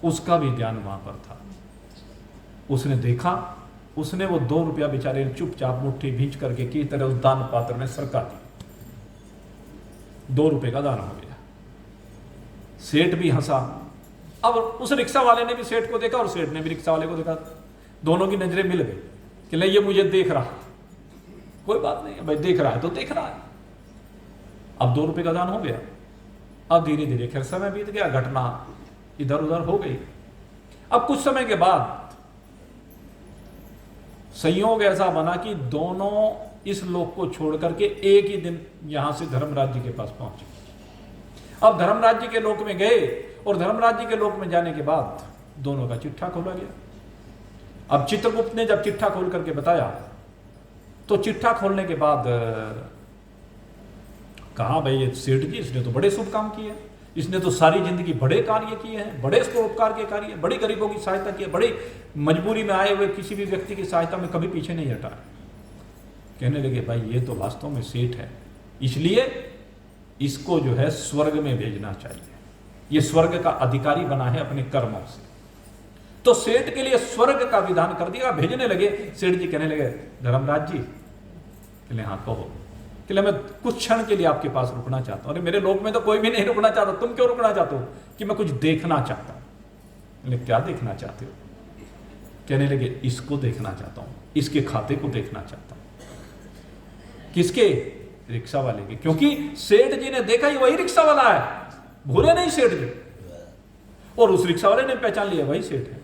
Speaker 1: उसका भी ध्यान वहां पर था। उसने देखा, उसने वो 2 रुपया बेचारे ने चुपचाप मुट्ठी भींच करके की तरह उस दान पात्र में सरका दी। 2 रुपए का दान हो गया। सेठ भी हंसा। अब उस रिक्शा वाले ने भी सेठ को देखा और सेठ ने भी रिक्शा वाले को देखा, दोनों की नजरें मिल गई कि नहीं ये मुझे देख रहा, कोई बात नहीं भाई, देख रहा है तो देख रहा है। अब 2 रुपए का दान हो गया। अब धीरे धीरे खैर समय बीत गया, घटना इधर उधर हो गई। अब कुछ समय के बाद संयोग ऐसा बना कि दोनों इस लोक को छोड़ करके एक ही दिन यहां से धर्मराज जी के पास पहुंचे। अब धर्मराज जी के लोक में गए, और धर्मराज जी के लोक में जाने के बाद दोनों का चिट्ठा खोला गया। अब चित्रगुप्त ने जब चिट्ठा खोल करके बताया, तो चिट्ठा खोलने के बाद कहा भाई ये सेठ जी इसने तो बड़े शुभ काम किए, इसने तो सारी जिंदगी बड़े कार्य किए हैं, बड़े परोपकार के कार्य, बड़ी गरीबों की सहायता की, बड़ी मजबूरी में आए हुए किसी भी व्यक्ति की सहायता में कभी पीछे नहीं हटा। कहने लगे भाई ये तो वास्तव में सेठ है, इसलिए इसको जो है स्वर्ग में भेजना चाहिए, ये स्वर्ग का अधिकारी बना है अपने कर्मों से। तो सेठ के लिए स्वर्ग का विधान कर दिया, भेजने लगे। सेठ जी कहने लगे धर्मराज जी, कहले हाँ कहो। कहले मैं कुछ क्षण के लिए आपके पास रुकना चाहता हूं। अरे मेरे लोक में तो कोई भी नहीं रुकना चाहता, तुम क्यों रुकना चाहते हो? कि मैं कुछ देखना चाहता हूं। क्या देखना चाहते हो? कहने लगे इसको देखना चाहता हूं, इसके खाते को देखना चाहता हूं। किसके? रिक्शा वाले के, क्योंकि सेठ जी ने देखा ही वही रिक्शा वाला है, भूले नहीं सेठ जी। और उस रिक्शा वाले ने पहचान लिया वही सेठ है।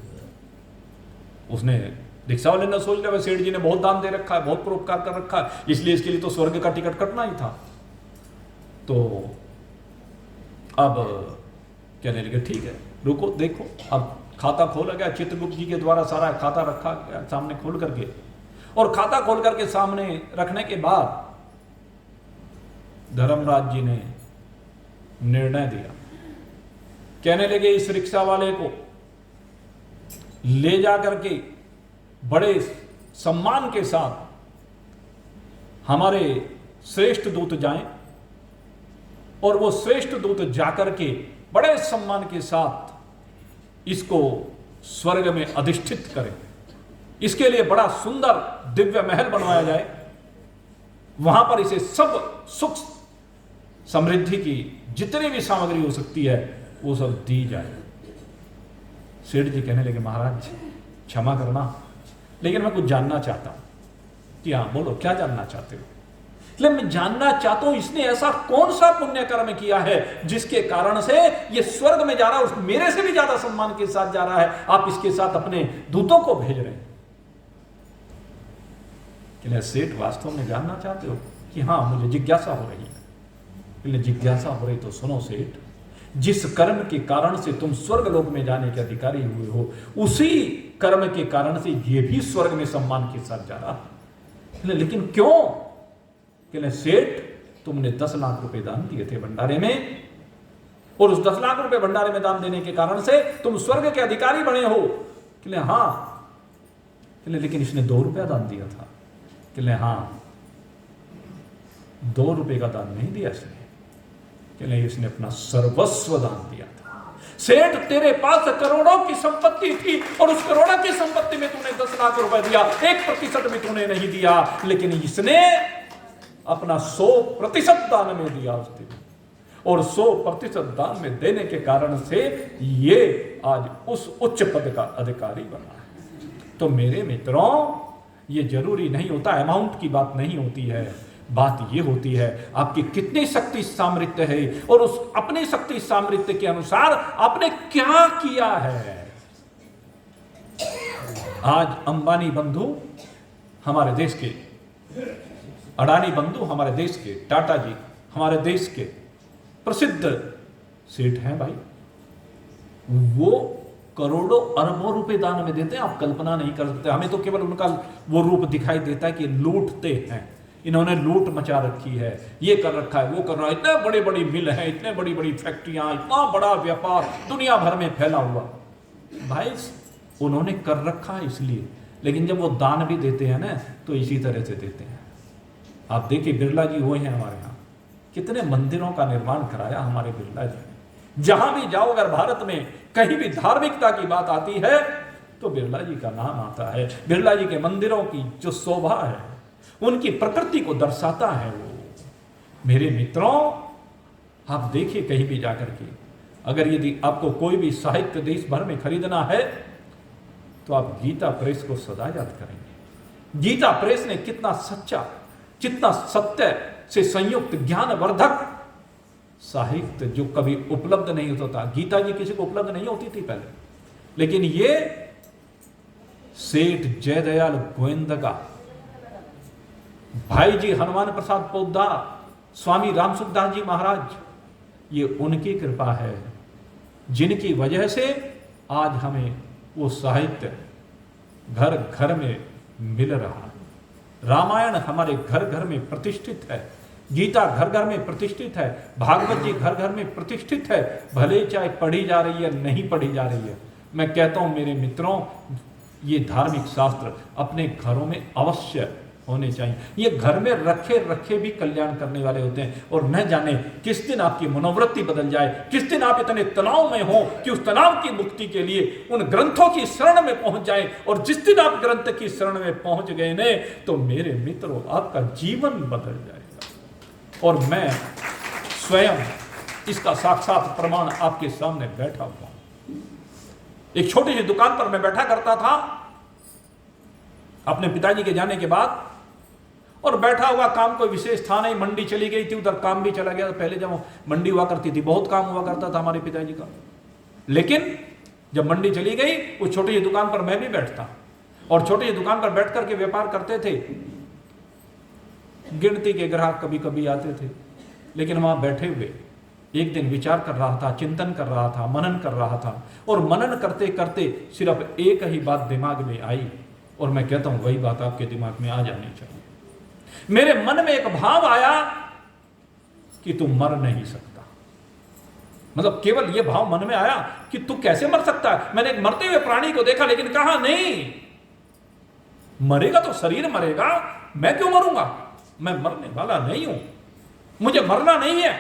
Speaker 1: उसने रिक्शा वाले ने सोच लिया सेठ जी ने बहुत दान दे रखा है, बहुत परोपकार कर रखा है, इसलिए इसके लिए तो स्वर्ग का टिकट कटना ही था। तो अब कहने लगे ठीक है रुको देखो। अब खाता खोला गया, चित्रगुप्त जी के द्वारा सारा खाता रखा गया सामने खोल करके, और खाता खोल करके सामने रखने के बाद धर्मराज जी ने निर्णय दिया। कहने लगे इस रिक्शा वाले को ले जा करके बड़े सम्मान के साथ हमारे श्रेष्ठ दूत जाएं, और वो श्रेष्ठ दूत जाकर के बड़े सम्मान के साथ इसको स्वर्ग में अधिष्ठित करें। इसके लिए बड़ा सुंदर दिव्य महल बनवाया जाए, वहां पर इसे सब सुख समृद्धि की जितनी भी सामग्री हो सकती है वो सब दी जाए। सेठ जी कहने लगे महाराज क्षमा करना, लेकिन मैं कुछ जानना चाहता हूं। कि हाँ बोलो क्या जानना चाहते हो? इसलिए मैं जानना चाहता हूं इसने ऐसा कौन सा पुण्य कर्म किया है जिसके कारण से ये स्वर्ग में जा रहा है, मेरे से भी ज्यादा सम्मान के साथ जा रहा है, आप इसके साथ अपने दूतों को भेज रहे हैं। कि सेठ वास्तव में जानना चाहते हो? कि हाँ मुझे जिज्ञासा हो रही है। जिज्ञासा हो रही तो सुनो सेठ, जिस कर्म के कारण से तुम स्वर्ग लोक में जाने के अधिकारी हुए हो, उसी कर्म के कारण से ये भी स्वर्ग में सम्मान के साथ जा रहा है। लेकिन क्यों? कहले सेठ तुमने 10 लाख रुपए दान दिए थे भंडारे में, और उस 10 लाख रुपए भंडारे में दान देने के कारण से तुम स्वर्ग के अधिकारी बने हो। कहले हाँ। कहले लेकिन इसने 2 रुपया दान दिया था। कहले हाँ 2 रुपए का दान नहीं दिया इसने, कि नहीं, इसने अपना सर्वस्व दान दिया था। सेठ, तेरे पास करोड़ों की संपत्ति थी और उस करोड़ों की संपत्ति में तूने 10 लाख रुपए दिया, 1% भी तूने नहीं दिया, लेकिन इसने अपना 100% दान में दिया उस दिन, और 100% दान में देने के कारण से ये आज उस उच्च पद का अधिकारी बना है। तो मेरे मित्रों, ये जरूरी नहीं होता, अमाउंट की बात नहीं होती है, बात ये होती है आपकी कितनी शक्ति सामर्थ्य है और उस अपनी शक्ति सामर्थ्य के अनुसार आपने क्या किया है। आज अंबानी बंधु हमारे देश के, अडानी बंधु हमारे देश के, टाटा जी हमारे देश के प्रसिद्ध सेठ हैं भाई। वो करोड़ों अरबों रुपए दान में देते हैं, आप कल्पना नहीं कर सकते। हमें तो केवल उनका वो रूप दिखाई देता है कि लूटते हैं, इन्होंने लूट मचा रखी है, ये कर रखा है, वो कर रहा है, इतने बड़ी बड़ी मिल है, इतने बड़ी बड़ी फैक्ट्रियां, इतना बड़ा व्यापार दुनिया भर में फैला हुआ। भाई उन्होंने कर रखा है इसलिए, लेकिन जब वो दान भी देते हैं ना तो इसी तरह से देते हैं। आप देखिए बिरला जी हुए हैं हमारे यहाँ, कितने मंदिरों का निर्माण कराया हमारे बिरला जी ने। जहां भी जाओ, अगर भारत में कहीं भी धार्मिकता की बात आती है तो बिरला जी का नाम आता है। बिरला जी के मंदिरों की जो शोभा है, उनकी प्रकृति को दर्शाता है वो। मेरे मित्रों, आप देखिए कहीं भी जाकर के, अगर यदि आपको कोई भी साहित्य देश भर में खरीदना है तो आप गीता प्रेस को सदा याद करेंगे। गीता प्रेस ने कितना सच्चा, कितना सत्य से संयुक्त ज्ञानवर्धक साहित्य जो कभी उपलब्ध नहीं होता था। गीता जी किसी को उपलब्ध नहीं होती थी पहले, लेकिन ये सेठ जयदयाल गोविंदका, भाई जी हनुमान प्रसाद पोद्दार, स्वामी रामसुखदास जी महाराज, ये उनकी कृपा है जिनकी वजह से आज हमें वो साहित्य घर घर में मिल रहा है। रामायण हमारे घर घर में प्रतिष्ठित है, गीता घर घर में प्रतिष्ठित है, भागवत जी घर घर में प्रतिष्ठित है, भले चाहे पढ़ी जा रही है नहीं पढ़ी जा रही है। मैं कहता हूं मेरे मित्रों, ये धार्मिक शास्त्र अपने घरों में अवश्य होने चाहिए। ये घर में रखे रखे भी कल्याण करने वाले होते हैं, और न जाने किस दिन आपकी मनोवृत्ति बदल जाए, किस दिन आप इतने तनाव में हो कि उस तनाव की मुक्ति के लिए उन ग्रंथों की शरण में पहुंच जाए। और जिस दिन आप ग्रंथ की शरण में पहुंच गए ने, तो मेरे मित्रों आपका जीवन बदल जाएगा। और मैं स्वयं इसका साक्षात प्रमाण आपके सामने बैठा हुआ। एक छोटी सी दुकान पर मैं बैठा करता था अपने पिताजी के जाने के बाद, और बैठा हुआ, काम कोई विशेष था नहीं, मंडी चली गई थी, उधर काम भी चला गया। पहले जब मंडी हुआ करती थी बहुत काम हुआ करता था हमारे पिताजी का, लेकिन जब मंडी चली गई उस छोटी सी दुकान पर मैं भी बैठता, और छोटी सी दुकान पर बैठ करके व्यापार करते थे। गिनती के ग्राहक कभी कभी आते थे, लेकिन वहां बैठे हुए एक दिन विचार कर रहा था, चिंतन कर रहा था, मनन कर रहा था, और मनन करते करते सिर्फ एक ही बात दिमाग में आई, और मैं कहता हूं वही बात आपके दिमाग में आ जानी चाहिए। मेरे मन में एक भाव आया कि तू मर नहीं सकता। मतलब केवल यह भाव मन में आया कि तू कैसे मर सकता है। मैंने एक मरते हुए प्राणी को देखा, लेकिन कहा नहीं, मरेगा तो शरीर मरेगा, मैं क्यों मरूंगा, मैं मरने वाला नहीं हूं, मुझे मरना नहीं है।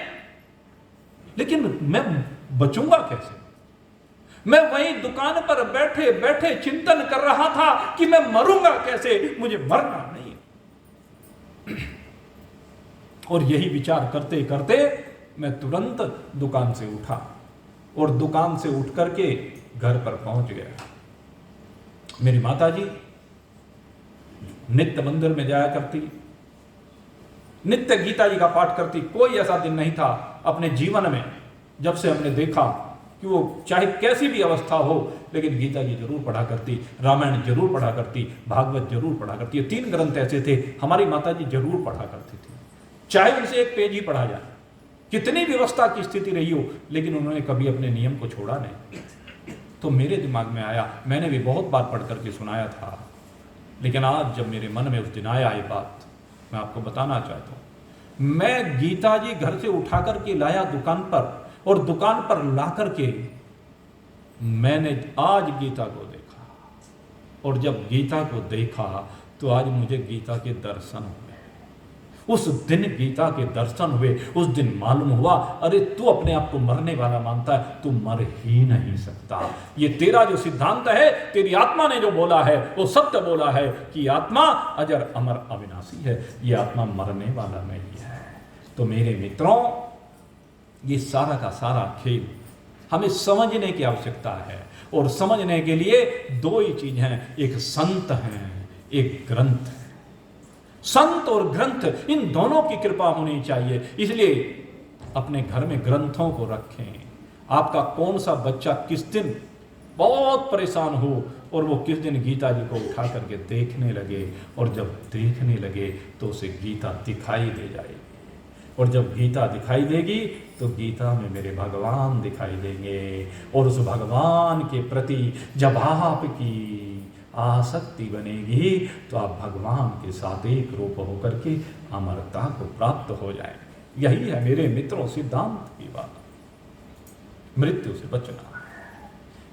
Speaker 1: लेकिन मैं बचूंगा कैसे। मैं वही दुकान पर बैठे बैठे चिंतन कर रहा था कि मैं मरूंगा कैसे, मुझे मरना नहीं। और यही विचार करते करते मैं तुरंत दुकान से उठा, और दुकान से उठ करके घर पर पहुंच गया। मेरी माताजी नित्य मंदिर में जाया करती, नित्य गीता जी का पाठ करती। कोई ऐसा दिन नहीं था अपने जीवन में जब से हमने देखा कि वो चाहे कैसी भी अवस्था हो, लेकिन गीता जी जरूर पढ़ा करती, रामायण जरूर पढ़ा करती, भागवत जरूर पढ़ा करती। ये 3 ग्रंथ ऐसे थे हमारी माता जी जरूर पढ़ा करती थी, चाहे उनसे एक पेज ही पढ़ा जाए, कितनी व्यवस्था की स्थिति रही हो, लेकिन उन्होंने कभी अपने नियम को छोड़ा नहीं। तो मेरे दिमाग में आया, मैंने भी बहुत बार पढ़ करके सुनाया था, लेकिन आज जब मेरे मन में उस दिन आया ये बात, मैं आपको बताना चाहता हूं। मैं गीता जी घर से उठा करके लाया दुकान पर, और दुकान पर ला करके मैंने आज गीता को देखा, और जब गीता को देखा तो आज मुझे गीता के दर्शन हुए। उस दिन गीता के दर्शन हुए, उस दिन मालूम हुआ अरे तू अपने आप को मरने वाला मानता है, तू मर ही नहीं सकता। ये तेरा जो सिद्धांत है, तेरी आत्मा ने जो बोला है वो सत्य बोला है कि आत्मा अजर अमर अविनाशी है, ये आत्मा मरने वाला नहीं है। तो मेरे मित्रों, ये सारा का सारा खेल हमें समझने की आवश्यकता है, और समझने के लिए दो ही चीज हैं, एक संत हैं, एक ग्रंथ है। संत और ग्रंथ इन दोनों की कृपा होनी चाहिए, इसलिए अपने घर में ग्रंथों को रखें। आपका कौन सा बच्चा किस दिन बहुत परेशान हो और वो किस दिन गीता जी को उठा करके देखने लगे, और जब देखने लगे तो उसे गीता दिखाई दे जाएगी, और जब गीता दिखाई देगी तो गीता में मेरे भगवान दिखाई देंगे, और उस भगवान के प्रति जब आपकी आसक्ति बनेगी तो आप भगवान के साथ एक रूप होकर के अमरता को प्राप्त हो जाएंगे। यही है मेरे मित्रों सिद्धांत की बात। मृत्यु से बचना है,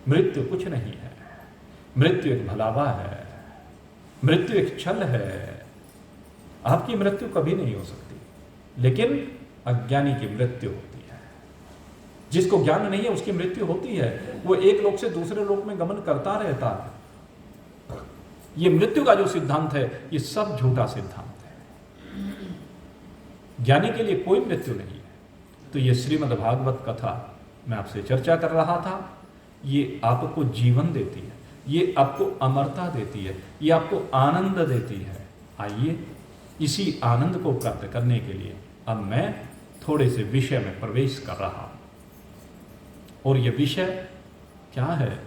Speaker 1: मृत्यु कुछ नहीं है, मृत्यु एक भलावा है, मृत्यु एक छल है। आपकी मृत्यु कभी नहीं हो सकती, लेकिन अज्ञानी की मृत्यु होती है। जिसको ज्ञान नहीं है उसकी मृत्यु होती है, वो एक लोक से दूसरे लोक में गमन करता रहता है। ये मृत्यु का जो सिद्धांत है ये सब झूठा सिद्धांत है। ज्ञानी के लिए कोई मृत्यु नहीं है। तो ये श्रीमद् भागवत कथा मैं आपसे चर्चा कर रहा था, ये आपको जीवन देती है, ये आपको अमरता देती है, ये आपको आनंद देती है। आइए इसी आनंद को प्राप्त करने के लिए अब मैं थोड़े से विषय में प्रवेश कर रहा हूं। और ये विषय क्या है?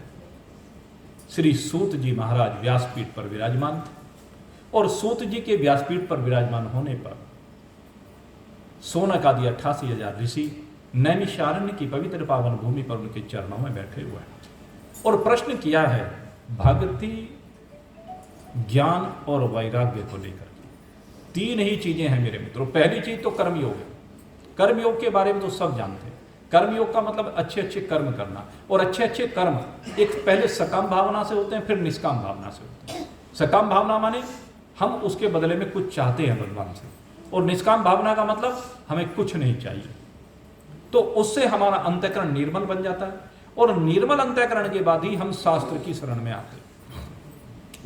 Speaker 1: श्री सूत जी महाराज व्यासपीठ पर विराजमान थे, और सूत जी के व्यासपीठ पर विराजमान होने पर सोनक आदि 88,000 ऋषि नैमिषारण्य की पवित्र पावन भूमि पर उनके चरणों में बैठे हुए हैं और प्रश्न किया है भक्ति, ज्ञान और वैराग्य को लेकर। तीन ही चीजें हैं मेरे मित्रों। पहली चीज तो कर्मयोग है। कर्मयोग के बारे में तो सब जानते हैं। कर्मयोग का मतलब अच्छे अच्छे कर्म करना, और अच्छे अच्छे कर्म एक पहले सकाम भावना से होते हैं, फिर निष्काम भावना से होते हैं। सकाम भावना माने हम उसके बदले में कुछ चाहते हैं भगवान से, और निष्काम भावना का मतलब हमें कुछ नहीं चाहिए। तो उससे हमारा अंतःकरण निर्मल बन जाता है, और निर्मल अंतःकरण के बाद ही हम शास्त्र की शरण में आते हैं,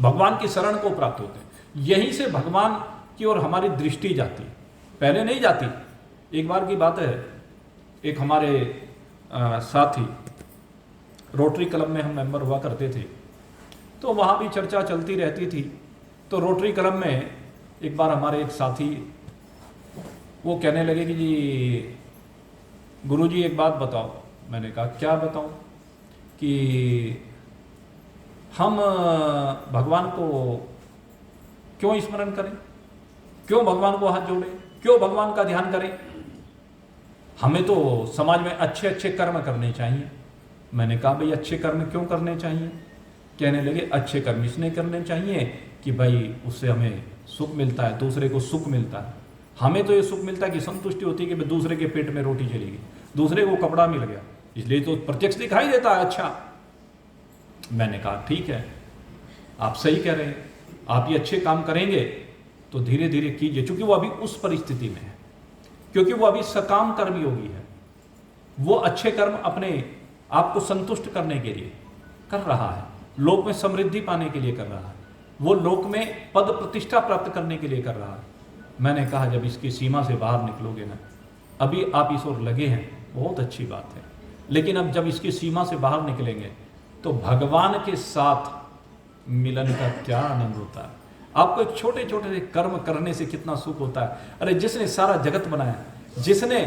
Speaker 1: भगवान की शरण को प्राप्त होते हैं। यहीं से भगवान की ओर हमारी दृष्टि जाती है, पहले नहीं जाती। एक बार की बात है, एक हमारे साथी रोटरी क्लब में हम मेंबर हुआ करते थे, तो वहाँ भी चर्चा चलती रहती थी। तो रोटरी क्लब में एक बार हमारे एक साथी वो कहने लगे कि जी गुरुजी एक बात बताओ। मैंने कहा क्या बताऊं? कि हम भगवान को क्यों स्मरण करें, क्यों भगवान को हाथ जोड़ें, क्यों भगवान का ध्यान करें? हमें तो समाज में अच्छे अच्छे कर्म करने चाहिए। मैंने कहा भाई अच्छे कर्म क्यों करने चाहिए? कहने लगे अच्छे कर्म इसलिए करने चाहिए कि भाई उससे हमें सुख मिलता है, दूसरे को सुख मिलता है। हमें तो ये सुख मिलता है कि संतुष्टि होती है कि दूसरे के पेट में रोटी चली गई, दूसरे को कपड़ा मिल गया, इसलिए तो प्रत्यक्ष दिखाई देता है अच्छा। मैंने कहा ठीक है, आप सही कह रहे हैं, आप ये अच्छे काम करेंगे तो धीरे धीरे कीजिए, क्योंकि वो अभी उस परिस्थिति में है, क्योंकि वो अभी सकाम कर्मयोगी है। वो अच्छे कर्म अपने आप को संतुष्ट करने के लिए कर रहा है, लोक में समृद्धि पाने के लिए कर रहा है, वो लोक में पद प्रतिष्ठा प्राप्त करने के लिए कर रहा है। मैंने कहा जब इसकी सीमा से बाहर निकलोगे ना, अभी आप इस ओर लगे हैं बहुत अच्छी बात है, लेकिन अब जब इसकी सीमा से बाहर निकलेंगे तो भगवान के साथ मिलन का क्या आनंद होता है। आपको एक छोटे छोटे से कर्म करने से कितना सुख होता है। अरे जिसने सारा जगत बनाया, जिसने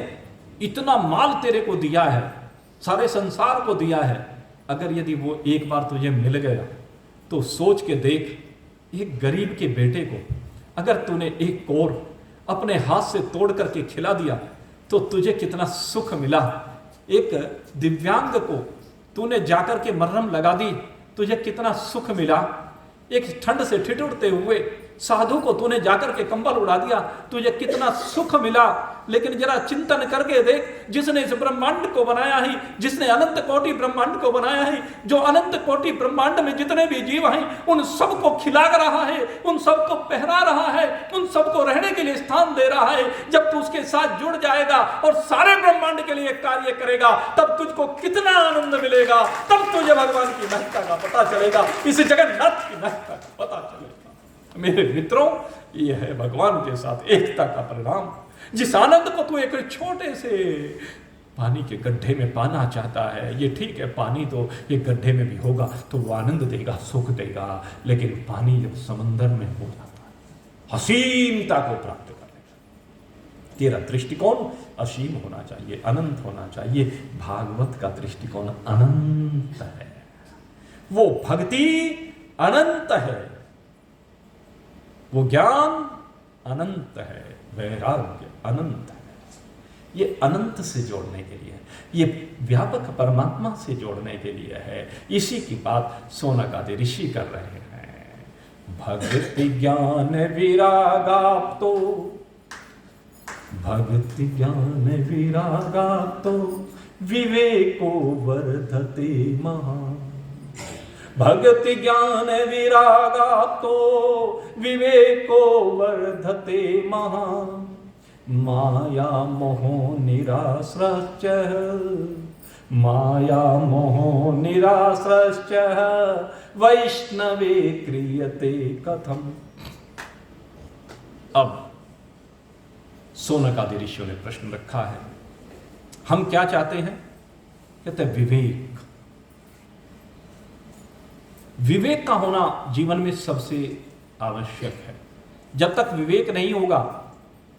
Speaker 1: इतना माल तेरे को दिया है, सारे संसार को दिया है, अगर यदि वो एक बार तुझे मिल गया तो सोच के देख, एक गरीब के बेटे को अगर तूने एक कोर अपने हाथ से तोड़ करके खिला दिया तो तुझे कितना सुख मिला। एक दिव्यांग को तूने जाकर के मरहम लगा दी, तुझे कितना सुख मिला। एक ठंड से ठिठुरते हुए साधु को तूने जाकर के कंबल उड़ा दिया, तुझे कितना सुख मिला। लेकिन जरा चिंतन करके देख, जिसने इस ब्रह्मांड को बनाया ही, जिसने अनंत कोटि ब्रह्मांड को बनाया ही, जो अनंत कोटि ब्रह्मांड में जितने भी जीव हैं उन सबको खिला रहा है, उन सबको पहरा रहा है, उन सबको रहने के लिए स्थान दे रहा है। जब तू उसके साथ जुड़ जाएगा और सारे ब्रह्मांड के लिए कार्य करेगा, तब तुझको कितना आनंद मिलेगा, तब तुझे भगवान की महत्ता का पता चलेगा, इस जगन्नाथ की महत्ता का पता चलेगा। मेरे मित्रों, यह है भगवान के साथ एकता का परिणाम। जिस आनंद को तू एक छोटे से पानी के गड्ढे में पाना चाहता है, ये ठीक है, पानी तो एक गड्ढे में भी होगा तो वो आनंद देगा, सुख देगा, लेकिन पानी जब समंदर में हो जाता है, असीमता को प्राप्त करेगा। तेरा दृष्टिकोण असीम होना चाहिए, अनंत होना चाहिए। भागवत का दृष्टिकोण अनंत है, वो भक्ति अनंत है, वो ज्ञान अनंत है, वैराग्य अनंत है। ये अनंत से जोड़ने के लिए, ये व्यापक परमात्मा से जोड़ने के लिए है। इसी की बात शौनक आदि ऋषि कर रहे हैं। भक्ति ज्ञान विरागाप्तो, भक्ति ज्ञान विरागाप्तो विवेको वर्धते महान्। भक्ति ज्ञान विरागाप्तो विवेको वर्धते महान्। माया मोहो निराश्रश्च, माया मोहो निराश्रश्च वैष्णवे क्रियते कथम। अब शौनक आदि ऋषियों ने प्रश्न रखा है, हम क्या चाहते हैं? कहते हैं विवेक। विवेक का होना जीवन में सबसे आवश्यक है। जब तक विवेक नहीं होगा,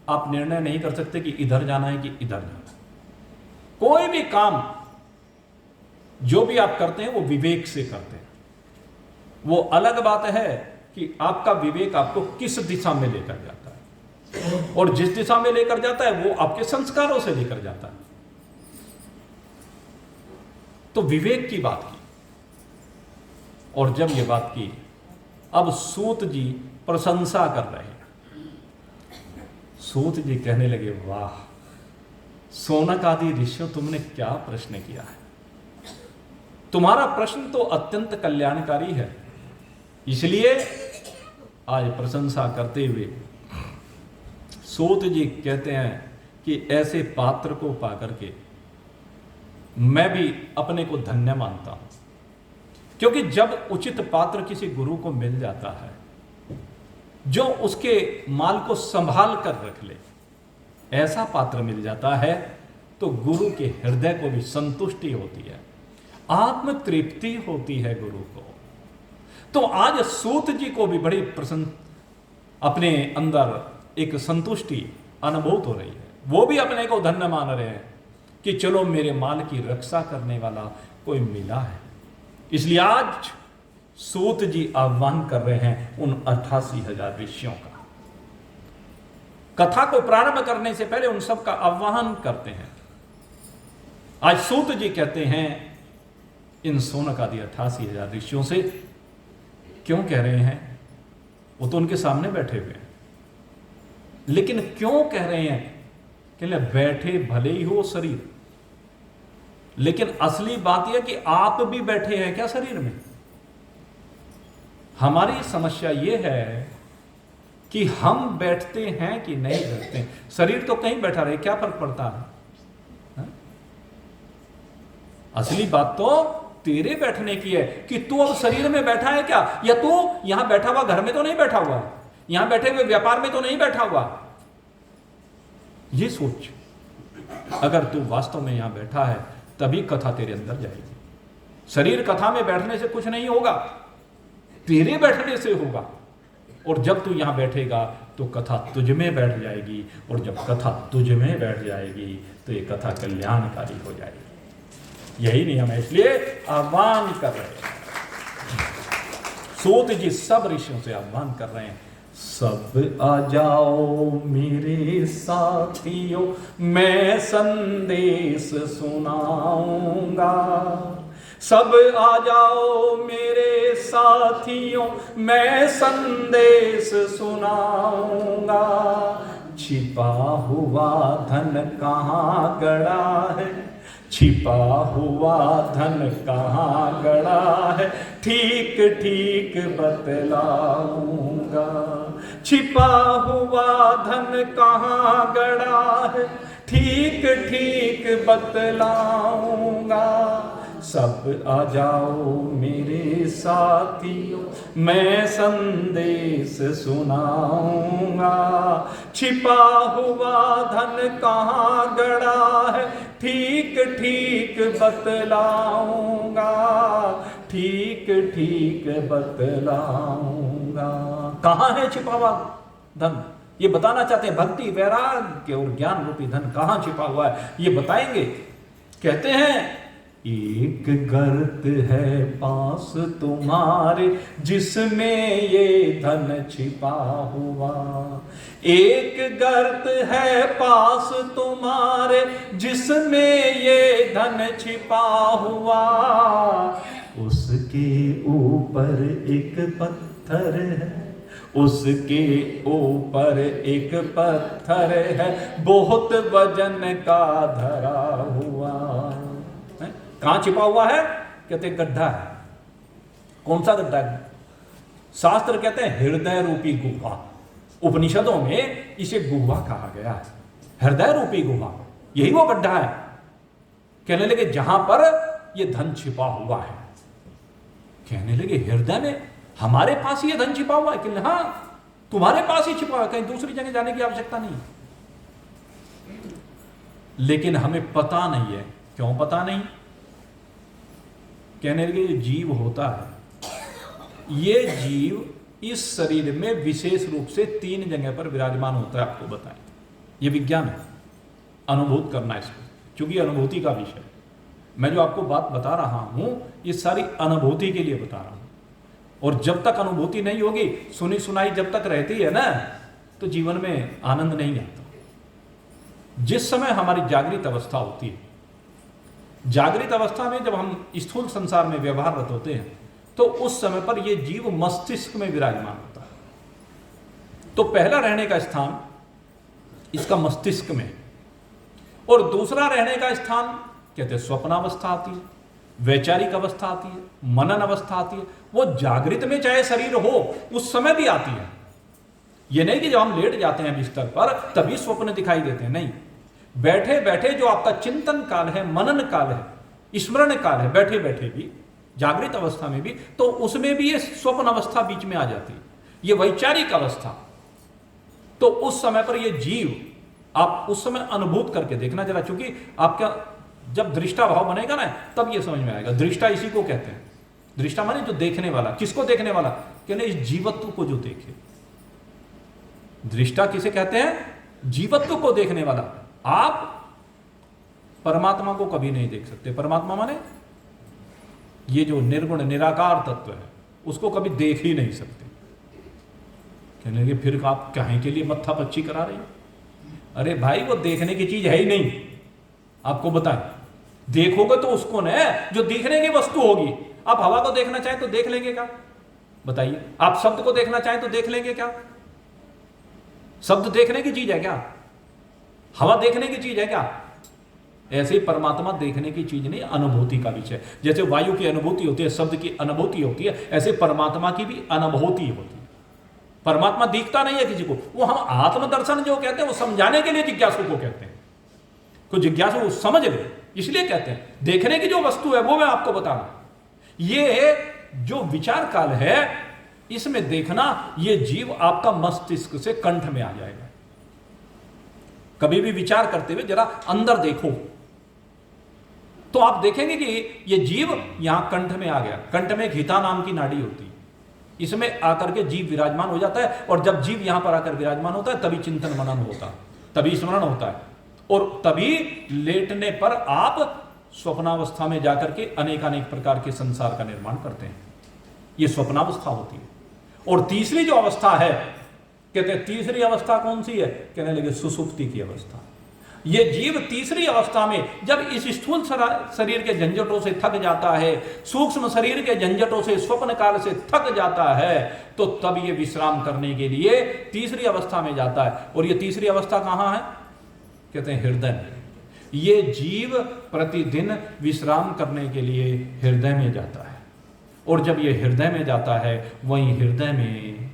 Speaker 1: आप निर्णय नहीं कर सकते कि इधर जाना है कि इधर जाना है। कोई भी काम जो भी आप करते हैं वो विवेक से करते हैं। वो अलग बात है कि आपका विवेक आपको किस दिशा में लेकर जाता है, और जिस दिशा में लेकर जाता है वो आपके संस्कारों से लेकर जाता है। तो विवेक की बात की, और जब ये बात की, अब सूत जी प्रशंसा कर रहे हैं। सूत जी कहने लगे, वाह शौनक आदि ऋषियों, तुमने क्या प्रश्न किया है। तुम्हारा प्रश्न तो अत्यंत कल्याणकारी है, इसलिए आज प्रशंसा करते हुए सूत जी कहते हैं कि ऐसे पात्र को पाकर के मैं भी अपने को धन्य मानता हूं, क्योंकि जब उचित पात्र किसी गुरु को मिल जाता है, जो उसके माल को संभाल कर रख ले, ऐसा पात्र मिल जाता है, तो गुरु के हृदय को भी संतुष्टि होती है, आत्म तृप्ति होती है गुरु को। तो आज सूत जी को भी बड़ी प्रसन्न, अपने अंदर एक संतुष्टि अनुभूत हो रही है। वो भी अपने को धन्य मान रहे हैं कि चलो मेरे माल की रक्षा करने वाला कोई मिला है। इसलिए आज सूत जी आह्वान कर रहे हैं उन 88,000 ऋषियों का। कथा को प्रारंभ करने से पहले उन सब का आह्वान करते हैं। आज सूत जी कहते हैं इन शौनक आदि 88,000 ऋषियों से। क्यों कह रहे हैं? वो तो उनके सामने बैठे हुए हैं, लेकिन क्यों कह रहे हैं? कहले बैठे भले ही हो शरीर, लेकिन असली बात यह कि आप भी बैठे हैं क्या शरीर में? हमारी समस्या यह है कि हम बैठते हैं कि नहीं बैठते। शरीर तो कहीं बैठा रहे, क्या फर्क पड़ता है? असली बात तो तेरे बैठने की है कि तू अब शरीर में बैठा है क्या, या तू यहां बैठा हुआ घर में तो नहीं बैठा हुआ, यहां बैठे हुए व्यापार में तो नहीं बैठा हुआ। ये सोच, अगर तू वास्तव में यहां बैठा है तभी कथा तेरे अंदर जाएगी। शरीर कथा में बैठने से कुछ नहीं होगा, तेरे बैठने से होगा। और जब तू यहां बैठेगा तो कथा तुझ में बैठ जाएगी, और जब कथा तुझ में बैठ जाएगी तो ये कथा कल्याणकारी हो जाएगी। यही नियम है, इसलिए आह्वान कर रहे हैं सूत जी, सब ऋषियों से आह्वान कर रहे हैं, सब आ जाओ मेरे साथियों, मैं संदेश सुनाऊंगा। सब आ जाओ मेरे साथियों मैं संदेश सुनाऊंगा। छिपा हुआ धन कहाँ गड़ा है, छिपा हुआ धन कहाँ गड़ा है, ठीक ठीक बतलाऊंगा। छिपा हुआ धन कहाँ गड़ा है, ठीक ठीक बतलाऊंगा। सब आ जाओ मेरे साथियों मैं संदेश सुनाऊंगा। छिपा हुआ धन कहाँ गड़ा है, ठीक ठीक बतलाऊंगा, ठीक ठीक बतलाऊंगा। कहाँ है छिपा हुआ धन, ये बताना चाहते हैं। भक्ति वैराग्य और ज्ञान रूपी धन कहाँ छिपा हुआ है ये बताएंगे। कहते हैं एक गर्त है पास तुम्हारे जिसमें ये धन छिपा हुआ। एक गर्त है पास तुम्हारे जिसमें ये धन छिपा हुआ। उसके ऊपर एक पत्थर है, उसके ऊपर एक पत्थर है, बहुत वजन का धरा हुआ। कहां छिपा हुआ है? कहते गड्ढा है। कौन सा गड्ढा है? शास्त्र कहते हैं हृदय रूपी गुहा। उपनिषदों में इसे गुहा कहा गया है, हृदय रूपी गुहा, यही वो गड्ढा है। कहने लगे जहां पर ये धन छिपा हुआ है। कहने लगे हृदय में हमारे पास ये धन छिपा हुआ है? कि हाँ तुम्हारे पास ही छिपा हुआ है, कहीं दूसरी जगह जाने की आवश्यकता नहीं। लेकिन हमें पता नहीं है। क्यों पता नहीं? कहने लगे ये जीव होता है, ये जीव इस शरीर में विशेष रूप से 3 जगह पर विराजमान होता है। आपको बताएं, ये विज्ञान है, अनुभूत करना इसको, क्योंकि अनुभूति का विषय है। मैं जो आपको बात बता रहा हूं ये सारी अनुभूति के लिए बता रहा हूं। और जब तक अनुभूति नहीं होगी, सुनी सुनाई जब तक रहती है ना, तो जीवन में आनंद नहीं आता। जिस समय हमारी जागृत अवस्था होती है, जागृत अवस्था में जब हम स्थूल संसार में व्यवहाररत होते हैं, तो उस समय पर यह जीव मस्तिष्क में विराजमान होता है। तो पहला रहने का स्थान इसका मस्तिष्क में, और दूसरा रहने का स्थान कहते हैं स्वप्नावस्था आती है, वैचारिक अवस्था आती है, मनन अवस्था आती है। वो जागृत में चाहे शरीर हो उस समय भी आती है। ये नहीं कि जब हम लेट जाते हैं बिस्तर पर तभी स्वप्न दिखाई देते हैं, नहीं। बैठे बैठे जो आपका चिंतन काल है, मनन काल है, स्मरण काल है, बैठे बैठे भी, जागृत अवस्था में भी, तो उसमें भी ये स्वप्न अवस्था बीच में आ जाती है, ये वैचारिक अवस्था। तो उस समय पर ये जीव आप उस समय अनुभूत करके देखना जरा, क्योंकि आपका जब दृष्टा भाव बनेगा ना तब ये समझ में आएगा। दृष्टा इसी को कहते हैं। दृष्टा माने जो देखने वाला। किसको देखने वाला? कहने इस जीवत्व को जो देखे। दृष्टा किसे कहते हैं? जीवत्व को देखने वाला। आप परमात्मा को कभी नहीं देख सकते। परमात्मा माने ये जो निर्गुण निराकार तत्व है उसको कभी देख ही नहीं सकते। कहने लगे फिर आप काहे के लिए मत्था पच्ची करा रही? अरे भाई वो देखने की चीज है ही नहीं। आपको बताएं, देखोगे तो उसको न जो दिखने की वस्तु होगी। आप हवा को देखना चाहें तो देख लेंगे क्या? बताइए। आप शब्द को देखना चाहें तो देख लेंगे क्या? शब्द देखने की चीज है क्या? हवा देखने की चीज है क्या? ऐसे ही परमात्मा देखने की चीज नहीं, अनुभूति का विषय। जैसे वायु की अनुभूति होती है, शब्द की अनुभूति होती है, ऐसे परमात्मा की भी अनुभूति होती है। परमात्मा दिखता नहीं है किसी को। वो हम आत्मदर्शन जो कहते हैं वो समझाने के लिए जिज्ञासु को कहते हैं। तो जिज्ञासु समझ ले, इसलिए कहते हैं देखने की जो वस्तु है वो मैं आपको बता रहा हूं। ये जो विचार काल है इसमें देखना, ये जीव आपका मस्तिष्क से कंठ में आ जाएगा। कभी भी विचार करते हुए जरा अंदर देखो तो आप देखेंगे कि ये जीव यहां कंठ में आ गया। कंठ में हिता नाम की नाड़ी होती है, इसमें आकर के जीव विराजमान हो जाता है। और जब जीव यहां पर आकर विराजमान होता है तभी चिंतन मनन होता है, तभी स्मरण होता है, और तभी लेटने पर आप स्वप्नावस्था में जाकर के अनेकानेक प्रकार के संसार का निर्माण करते हैं। यह स्वप्नावस्था होती है। और तीसरी जो अवस्था है, कहते हैं तीसरी अवस्था कौन सी है? कहने लगे सुसुप्ति की अवस्था। ये जीव तीसरी अवस्था में जब इस स्थूल शरीर के झंझटों से थक जाता है, सूक्ष्म शरीर के झंझटों से, स्वप्न काल से थक जाता है, तो तब ये विश्राम करने के लिए तीसरी अवस्था में जाता है। और ये तीसरी अवस्था कहां है? कहते हैं हृदय में। ये जीव प्रतिदिन विश्राम करने के लिए हृदय में जाता है, और जब ये हृदय में जाता है, वहीं हृदय में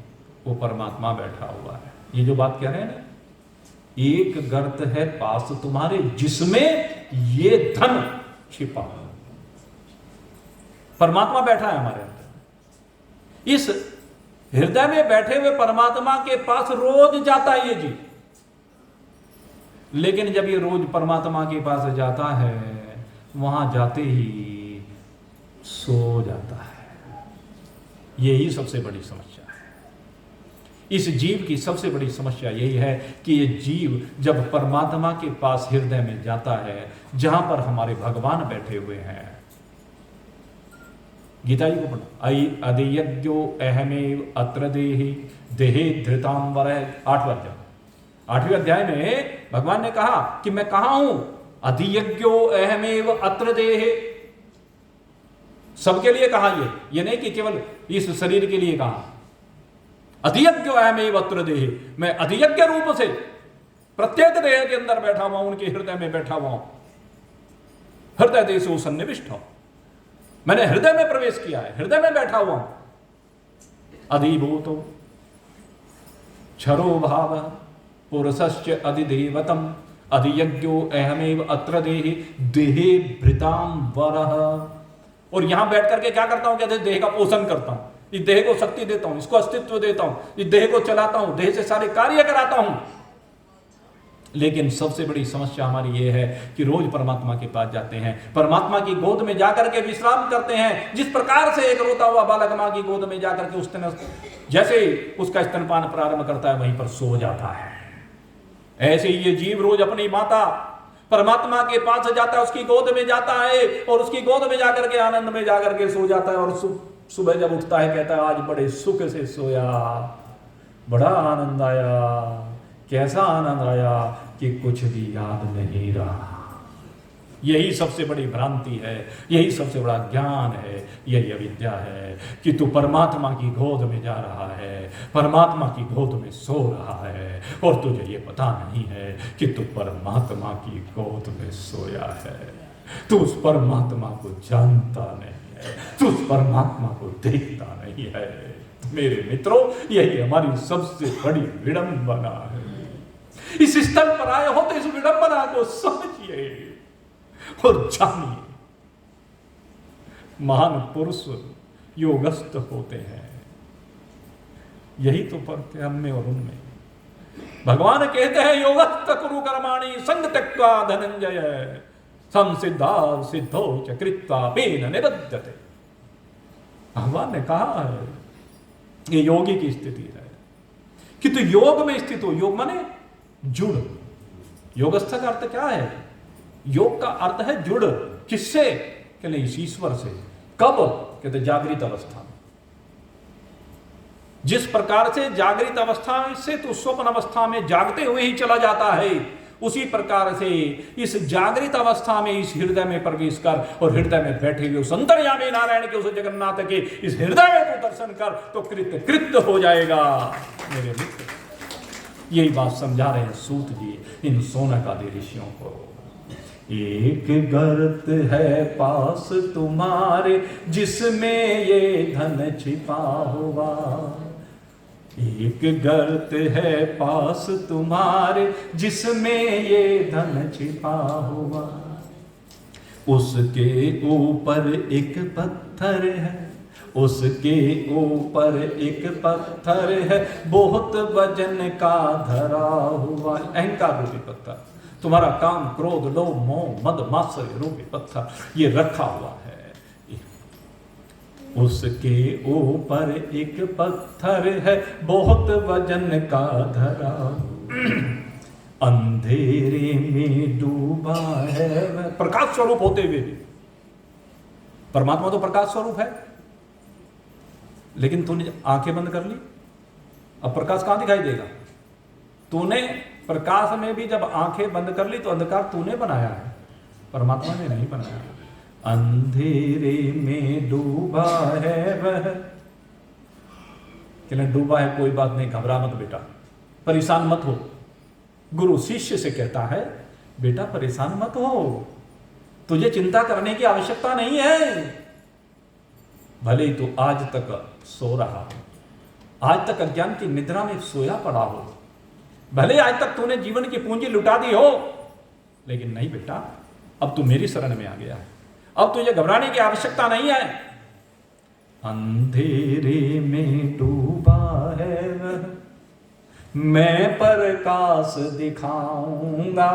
Speaker 1: वो परमात्मा बैठा हुआ है। ये जो बात कह रहे हैं ना, एक गर्त है पास तुम्हारे जिसमें ये धन छिपा है। परमात्मा बैठा है हमारे अंदर। इस हृदय में बैठे हुए परमात्मा के पास रोज जाता है ये जीव, लेकिन जब ये रोज परमात्मा के पास जाता है, वहां जाते ही सो जाता है। यही सबसे बड़ी समस्या है। इस जीव की सबसे बड़ी समस्या यही है कि ये जीव जब परमात्मा के पास हृदय में जाता है, जहां पर हमारे भगवान बैठे हुए हैं, गीता जी को पढ़ो, अयि अधियज्ञो अहमेव अत्र देहि देहे धृतांबर। 8वें अध्याय में भगवान ने कहा कि मैं कहां हूं? अधियज्ञो अहमेव अत्र देहे। सबके लिए कहा ये नहीं कि केवल इस शरीर के लिए कहा। अधियज्ञो अहमेव अत्र देहे, मैं अधियज्ञ रूप से प्रत्येक देह के अंदर बैठा हुआ हूं, उनके हृदय में बैठा हुआ हूं। हृदय देशो सन्निविष्ट हूं, मैंने हृदय में प्रवेश किया है, हृदय में बैठा हुआ हूं। अधिभूतो क्षरो भाव पुरुषश्च अधिदेवतम अधियज्ञो अहमेव अत्र देहि देहे भृताम वरः। और यहां बैठ करके क्या करता हूं? कहते देह का पोषण करता हूं, इस देह को शक्ति देता हूं, इसको अस्तित्व देता हूं, इस देह को चलाता हूं, देह से सारे कार्य कराता हूं। लेकिन सबसे बड़ी समस्या हमारी यह है कि रोज परमात्मा के पास जाते हैं, परमात्मा की गोद में जाकर के विश्राम करते हैं। जिस प्रकार से एक रोता हुआ बालक मां की गोद में जाकर के उसने जैसे उसका स्तनपान प्रारंभ करता है, वहीं पर सो जाता है। ऐसे ही ये जीव रोज अपनी माता परमात्मा के पास जाता है, उसकी गोद में जाता है, और उसकी गोद में जाकर के आनंद में जाकर के सो जाता है। और सुबह जब उठता है, कहता है आज बड़े सुख से सोया, बड़ा आनंद आया। कैसा आनंद आया कि कुछ भी याद नहीं रहा। यही सबसे बड़ी भ्रांति है, यही सबसे बड़ा ज्ञान है, यही अविद्या है कि तू परमात्मा की गोद में जा रहा है, परमात्मा की गोद में सो रहा है, और तुझे ये पता नहीं है कि तू परमात्मा की गोद में सोया है। तू उस परमात्मा को जानता नहीं है, तू उस परमात्मा को देखता नहीं है। मेरे मित्रों, यही हमारी सबसे बड़ी विडंबना है। इस स्थल पर आए हो तो इस विडंबना को समझिए और जानिए। महान पुरुष योगस्थ होते हैं, यही तो फर्क है हम में और उनमें। भगवान कहते हैं योगस्थ कुरु कर्माणि संग त्यक्त्वा धनंजय संसिद्धा सिद्धो च कृत्वा पेन निबध्यते। भगवान ने कहा है ये योगी की स्थिति है कि तू योग में स्थित हो। योग माने जुड़। योगस्थ का अर्थ क्या है? योग का अर्थ है जुड़। किससे? कहते इस ईश्वर से। कब? कहते जागृत अवस्था में। जिस प्रकार से जागृत अवस्था से तो स्वप्न अवस्था में जागते हुए ही चला जाता है, उसी प्रकार से इस जागृत अवस्था में इस हृदय में प्रवेश कर और हृदय में बैठे हुए उस अंतर्यामी नारायण के, उस जगन्नाथ के इस हृदय में तो दर्शन कर तो कृत्य हो जाएगा। मेरे मित्र, यही बात समझा रहे हैं सूत जी इन सोनक आदि ऋषियों को। एक गर्त है पास तुम्हारे जिसमें ये धन छिपा हुआ, एक गर्त है पास तुम्हारे जिसमें ये धन छिपा हुआ, उसके ऊपर एक पत्थर है, उसके ऊपर एक पत्थर है बहुत वजन का धरा हुआ। अहंकार रूपी पत्थर, तुम्हारा काम क्रोध लोभ मोह मद मात्सर्य रूपी पत्थर ये रखा हुआ है। उसके ऊपर एक पत्थर है बहुत वजन का धरा, अंधेरे में डूबा है। प्रकाश स्वरूप होते हुए भी, परमात्मा तो प्रकाश स्वरूप है, लेकिन तूने आंखें बंद कर ली, अब प्रकाश कहां दिखाई देगा? तूने प्रकाश में भी जब आंखें बंद कर ली तो अंधकार तूने बनाया है, परमात्मा ने नहीं बनाया। अंधेरे में डूबा है वह, कहने डूबा है कोई बात नहीं, घबरा मत बेटा, परेशान मत हो। गुरु शिष्य से कहता है बेटा परेशान मत हो, तुझे चिंता करने की आवश्यकता नहीं है। भले ही तो आज तक सो रहा हो, आज तक अज्ञान की निद्रा में सोया पड़ा हो, भले आज तक तूने जीवन की पूंजी लुटा दी हो, लेकिन नहीं बेटा, अब तू मेरी शरण में आ गया है, अब तुझे घबराने की आवश्यकता नहीं है। अंधेरे में डूबा है वह, मैं प्रकाश दिखाऊंगा।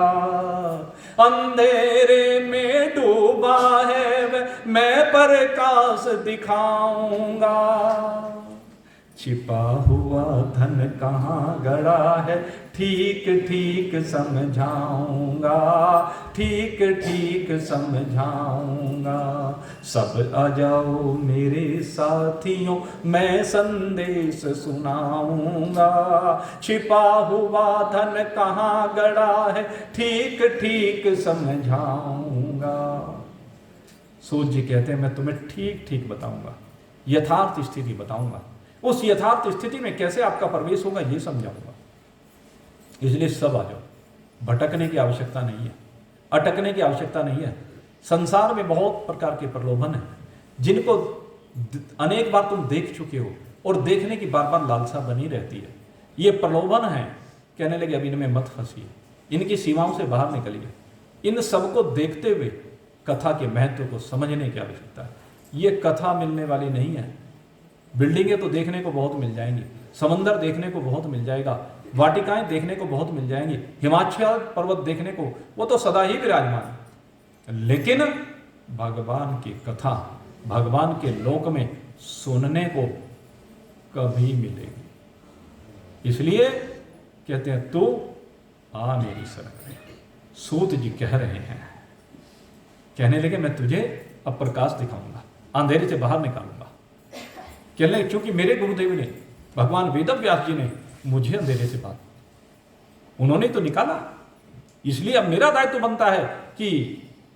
Speaker 1: अंधेरे में डूबा है वह, मैं प्रकाश दिखाऊंगा। छिपा हुआ धन कहाँ गड़ा है, ठीक ठीक समझाऊंगा, ठीक ठीक समझाऊंगा। सब आ जाओ मेरे साथियों, मैं संदेश सुनाऊंगा। छिपा हुआ धन कहाँ गड़ा है, ठीक ठीक समझाऊंगा। सूर्य जी कहते हैं मैं तुम्हें ठीक ठीक बताऊंगा, यथार्थ स्थिति बताऊंगा, उस यथार्थ स्थिति में कैसे आपका प्रवेश होगा ये समझाऊंगा। इसलिए सब आ जाओ, भटकने की आवश्यकता नहीं है, अटकने की आवश्यकता नहीं है। संसार में बहुत प्रकार के प्रलोभन हैं जिनको अनेक बार तुम देख चुके हो और देखने की बार बार लालसा बनी रहती है। ये प्रलोभन है, कहने लगे अब इनमें मत फंसिए, इनकी सीमाओं से बाहर निकलिए। इन सबको देखते हुए कथा के महत्व को समझने की आवश्यकता है। ये कथा मिलने वाली नहीं है। बिल्डिंगें तो देखने को बहुत मिल जाएंगी, समंदर देखने को बहुत मिल जाएगा, वाटिकाएं देखने को बहुत मिल जाएंगी, हिमाचल पर्वत देखने को, वो तो सदा ही विराजमान है। लेकिन भगवान की कथा भगवान के लोक में सुनने को कभी मिलेगी। इसलिए कहते हैं तू आ मेरी शरण में। सूत जी कह रहे हैं, कहने लगे मैं तुझे अब प्रकाश दिखाऊंगा, अंधेरे से बाहर निकालूंगा। कहने क्योंकि मेरे गुरुदेव ने, भगवान वेद व्यास जी ने मुझे अंधेरे से बाहर, उन्होंने तो निकाला, इसलिए अब मेरा दायित्व बनता है कि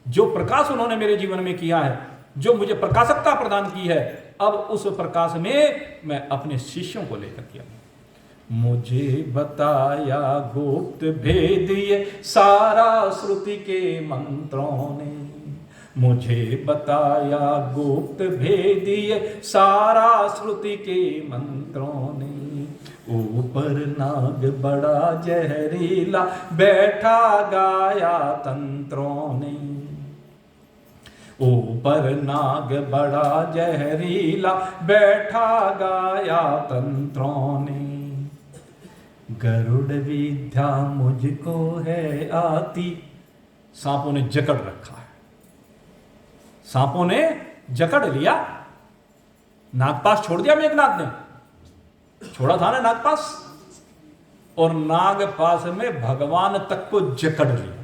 Speaker 1: जो प्रकाश उन्होंने मेरे जीवन में किया है, जो मुझे प्रकाशकता प्रदान की है, अब उस प्रकाश में मैं अपने शिष्यों को लेकर के आऊं। मुझे बताया गुप्त भेद ये सारा श्रुति के मंत्रों ने, मुझे बताया गुप्त भेद ये सारा श्रुति के मंत्रों ने। ऊपर नाग बड़ा जहरीला बैठा गाया तंत्रों ने, ऊपर नाग बड़ा जहरीला बैठा गाया तंत्रों ने। गरुड़ विद्या मुझको है आती, सांपों ने जकड़ रखा है, सांपों ने जकड़ लिया। नागपाश छोड़ दिया मेघनाथ ने, छोड़ा था ना नागपाश, और नागपाश में भगवान तक को जकड़ लिया।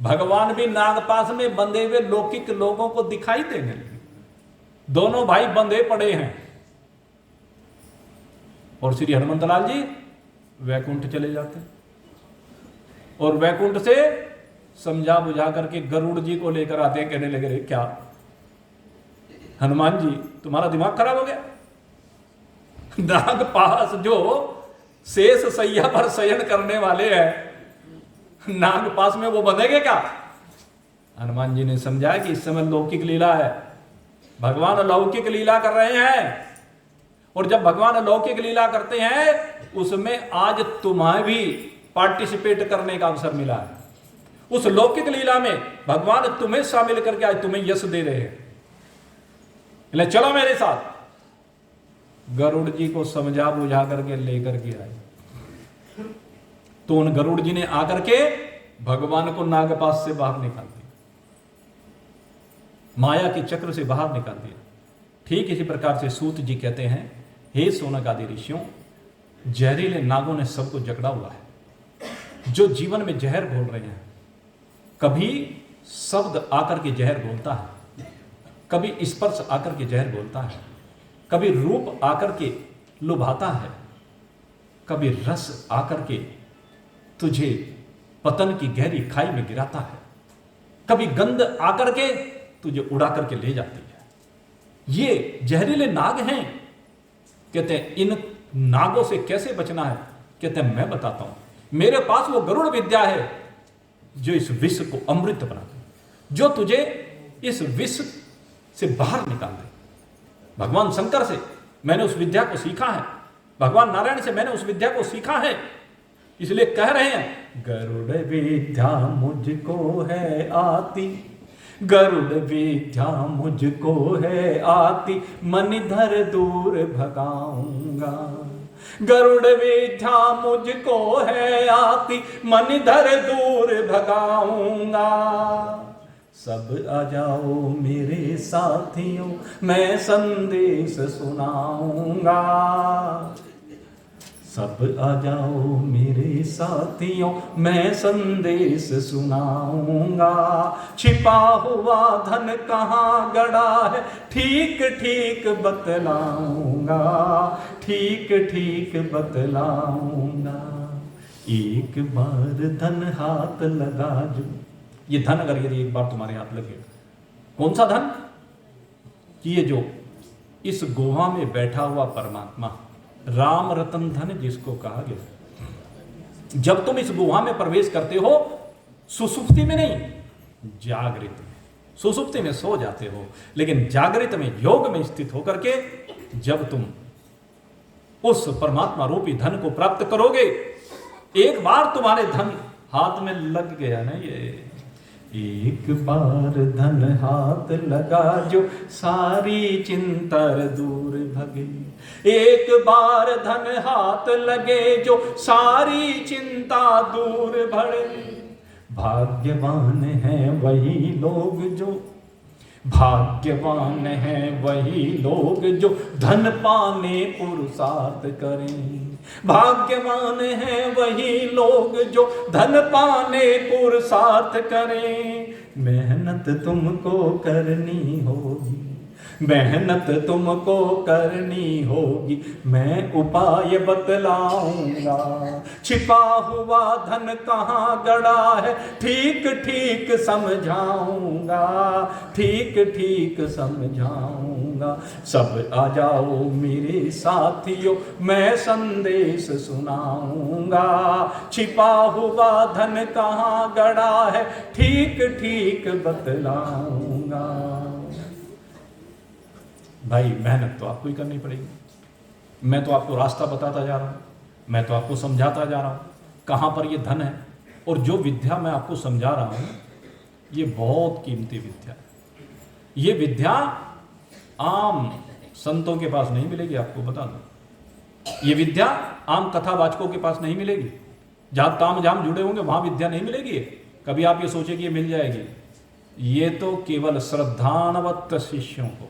Speaker 1: भगवान भी नागपाश में बंधे हुए लौकिक लोगों को दिखाई देने लगे। दोनों भाई बंधे पड़े हैं और श्री हनुमंतलाल जी वैकुंठ चले जाते, और वैकुंठ से समझा बुझा करके गरुड़ जी को लेकर आते हैं। कहने लगे क्या हनुमान जी तुम्हारा दिमाग खराब हो गया? नागपाश जो शेष सैया पर शयन करने वाले हैं, नागपाश में वो बंधेंगे क्या? हनुमान जी ने समझाया कि इस समय लौकिक लीला है, भगवान लौकिक लीला कर रहे हैं, और जब भगवान लौकिक लीला करते हैं उसमें आज तुम्हें भी पार्टिसिपेट करने का अवसर मिला है। उस लौकिक लीला में भगवान तुम्हें शामिल करके आज तुम्हें यश दे रहे हैं, ले चलो मेरे साथ। गरुड़ जी को समझा बुझा करके लेकर के आए, तो उन गरुड़ जी ने आकर के भगवान को नागपाश से बाहर निकाल दिया, माया के चक्र से बाहर निकाल दिया। ठीक इसी प्रकार से सूत जी कहते हैं, हे सोनक आदि ऋषियों, जहरीले नागों ने सबको जकड़ा हुआ है। जो जीवन में जहर घोल रहे हैं, कभी शब्द आकर के जहर घोलता है, कभी स्पर्श आकर के जहर घोलता है, कभी रूप आकर के लुभाता है, कभी रस आकर के तुझे पतन की गहरी खाई में गिराता है, कभी गंध आकर के तुझे उड़ा करके ले जाती है। ये जहरीले नाग हैं। कहते हैं इन नागों से कैसे बचना है? कहते हैं मैं बताता हूं। मेरे पास वो गरुड़ विद्या है जो इस विष को अमृत बना दे, जो तुझे इस विष से बाहर निकाल दे। भगवान शंकर से मैंने उस विद्या को सीखा है, भगवान नारायण से मैंने उस विद्या को सीखा है। इसलिए कह रहे हैं गरुड़ विद्या मुझको है आती, गरुड़ विद्या मुझको है आती, मनिधर दूर भगाऊंगा। गरुड़ विद्या मुझको है आती, मनिधर दूर भगाऊंगा। सब आ जाओ मेरे साथियों, मैं संदेश सुनाऊंगा। सब आ जाओ मेरे साथियों, मैं संदेश सुनाऊंगा। छिपा हुआ धन कहाँ गड़ा है, ठीक ठीक बतलाऊंगा, ठीक ठीक बतलाऊंगा। एक बार धन हाथ लगा जो, ये धन अगर यदि एक बार तुम्हारे हाथ लगे, कौन सा धन? कि ये जो इस गुहा में बैठा हुआ परमात्मा, राम रतन धन जिसको कहा गया। जब तुम इस गुहा में प्रवेश करते हो, सुसुप्ति में नहीं, जागृत में। सुसुप्ति में सो जाते हो, लेकिन जागृत में, योग में स्थित होकर के जब तुम उस परमात्मा रूपी धन को प्राप्त करोगे, एक बार तुम्हारे धन हाथ में लग गया ना, ये एक बार धन हाथ लगा जो सारी चिंता दूर भगे। एक बार धन हाथ लगे जो सारी चिंता दूर भगे। भाग्यवान है वही लोग जो, भाग्यवान है वही लोग जो धन पाने पुरुषार्थ करें। भाग्यवान है वही लोग जो धन पाने पुरुषार्थ करें। मेहनत तुमको करनी होगी, मेहनत तुमको करनी होगी, मैं उपाय बतलाऊंगा। छिपा हुआ धन कहाँ गड़ा है, ठीक ठीक समझाऊंगा, ठीक ठीक समझाऊंगा। सब आ जाओ मेरे साथियों, मैं संदेश सुनाऊंगा। छिपा हुआ धन कहाँ गड़ा है, ठीक ठीक बतलाऊंगा। भाई मेहनत तो आपको ही करनी पड़ेगी। मैं तो आपको रास्ता बताता जा रहा हूँ, मैं तो आपको समझाता जा रहा हूँ कहाँ पर ये धन है। और जो विद्या मैं आपको समझा रहा हूँ, ये बहुत कीमती विद्या है। ये विद्या आम संतों के पास नहीं मिलेगी, आपको बता दो। ये विद्या आम कथावाचकों के पास नहीं मिलेगी। जहाँ ताम झाम जुड़े होंगे वहाँ विद्या नहीं मिलेगी। कभी आप ये सोचे कि ये मिल जाएगी, ये तो केवल श्रद्धानवत शिष्यों को,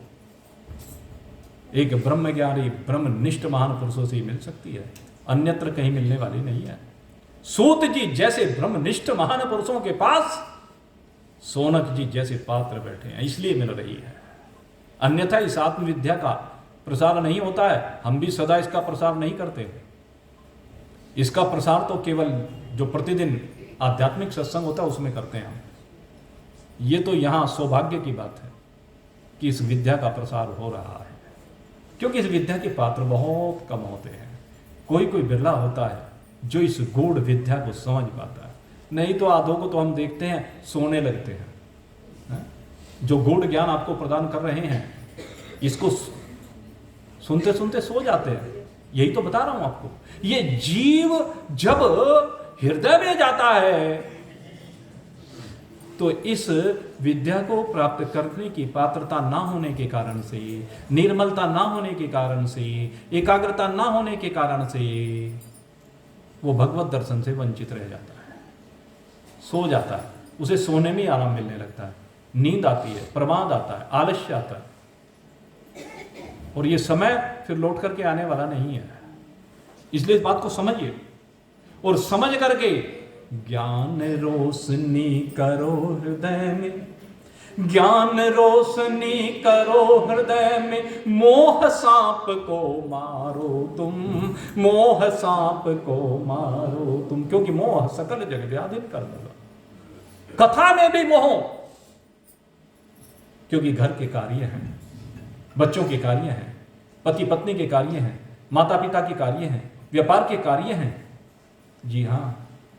Speaker 1: एक ब्रह्म ज्ञानी ब्रह्मनिष्ठ महान पुरुषों से ही मिल सकती है, अन्यत्र कहीं मिलने वाली नहीं है। सूत जी जैसे ब्रह्मनिष्ठ महान पुरुषों के पास सोनक जी जैसे पात्र बैठे हैं, इसलिए मिल रही है। अन्यथा इस आत्मविद्या का प्रसार नहीं होता है। हम भी सदा इसका प्रसार नहीं करते। इसका प्रसार तो केवल जो प्रतिदिन आध्यात्मिक सत्संग होता है उसमें करते हैं हम। ये तो यहाँ सौभाग्य की बात है कि इस विद्या का प्रसार हो रहा है, क्योंकि इस विद्या के पात्र बहुत कम होते हैं। कोई कोई बिरला होता है जो इस गूढ़ विद्या को समझ पाता है। नहीं तो आधों को तो हम देखते हैं सोने लगते हैं। जो गूढ़ ज्ञान आपको प्रदान कर रहे हैं, इसको सुनते सुनते सो जाते हैं। यही तो बता रहा हूं आपको। ये जीव जब हृदय में जाता है तो इस विद्या को प्राप्त करने की पात्रता ना होने के कारण से, निर्मलता ना होने के कारण से, एकाग्रता ना होने के कारण से वो भगवत दर्शन से वंचित रह जाता है, सो जाता है। उसे सोने में आराम मिलने लगता है, नींद आती है, प्रमाद आता है, आलस्य आता है, और ये समय फिर लौट करके आने वाला नहीं है। इसलिए इस बात को समझिए, और समझ करके ज्ञान रोशनी करो हृदय में, ज्ञान रोशनी करो हृदय में, मोह सांप को मारो तुम, मोह सांप को मारो तुम, क्योंकि मोह सकल जग व्याधिन कर देगा। कथा में भी मोह, क्योंकि घर के कार्य हैं, बच्चों के कार्य हैं, पति पत्नी के कार्य हैं, माता पिता के कार्य हैं, व्यापार के कार्य हैं। जी हां,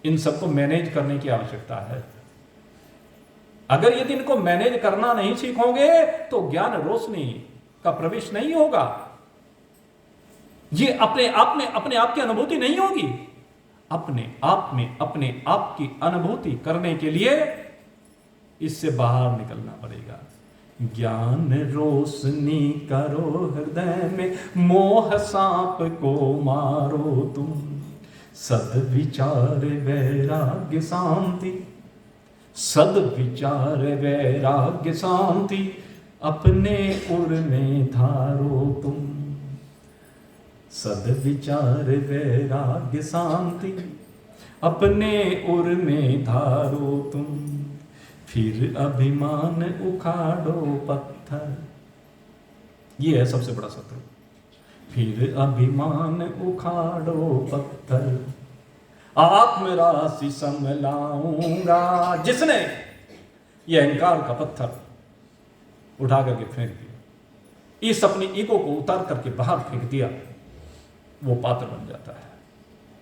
Speaker 1: इन सबको मैनेज करने की आवश्यकता है। अगर यदि इनको मैनेज करना नहीं सीखोगे तो ज्ञान रोशनी का प्रवेश नहीं होगा, ये अपने आप की अनुभूति नहीं होगी। अपने आप में अपने आप की अनुभूति करने के लिए इससे बाहर निकलना पड़ेगा। ज्ञान रोशनी करो हृदय में, मोह सांप को मारो तुम, सद्विचार वैराग्य शांति, सद्विचार वैराग्य शांति, अपने उर में धारो तुम, सद्विचार वैराग्य शांति, अपने उर में धारो तुम, फिर अभिमान उखाड़ो पत्थर। ये है सबसे बड़ा शत्रु। फिर अभिमान उखाड़ो पत्थर, आत्मराशि समलाऊंगा। जिसने ये अहंकार का पत्थर उठा करके फेंक दिया, इस अपनी ईगो को उतार करके बाहर फेंक दिया, वो पात्र बन जाता है।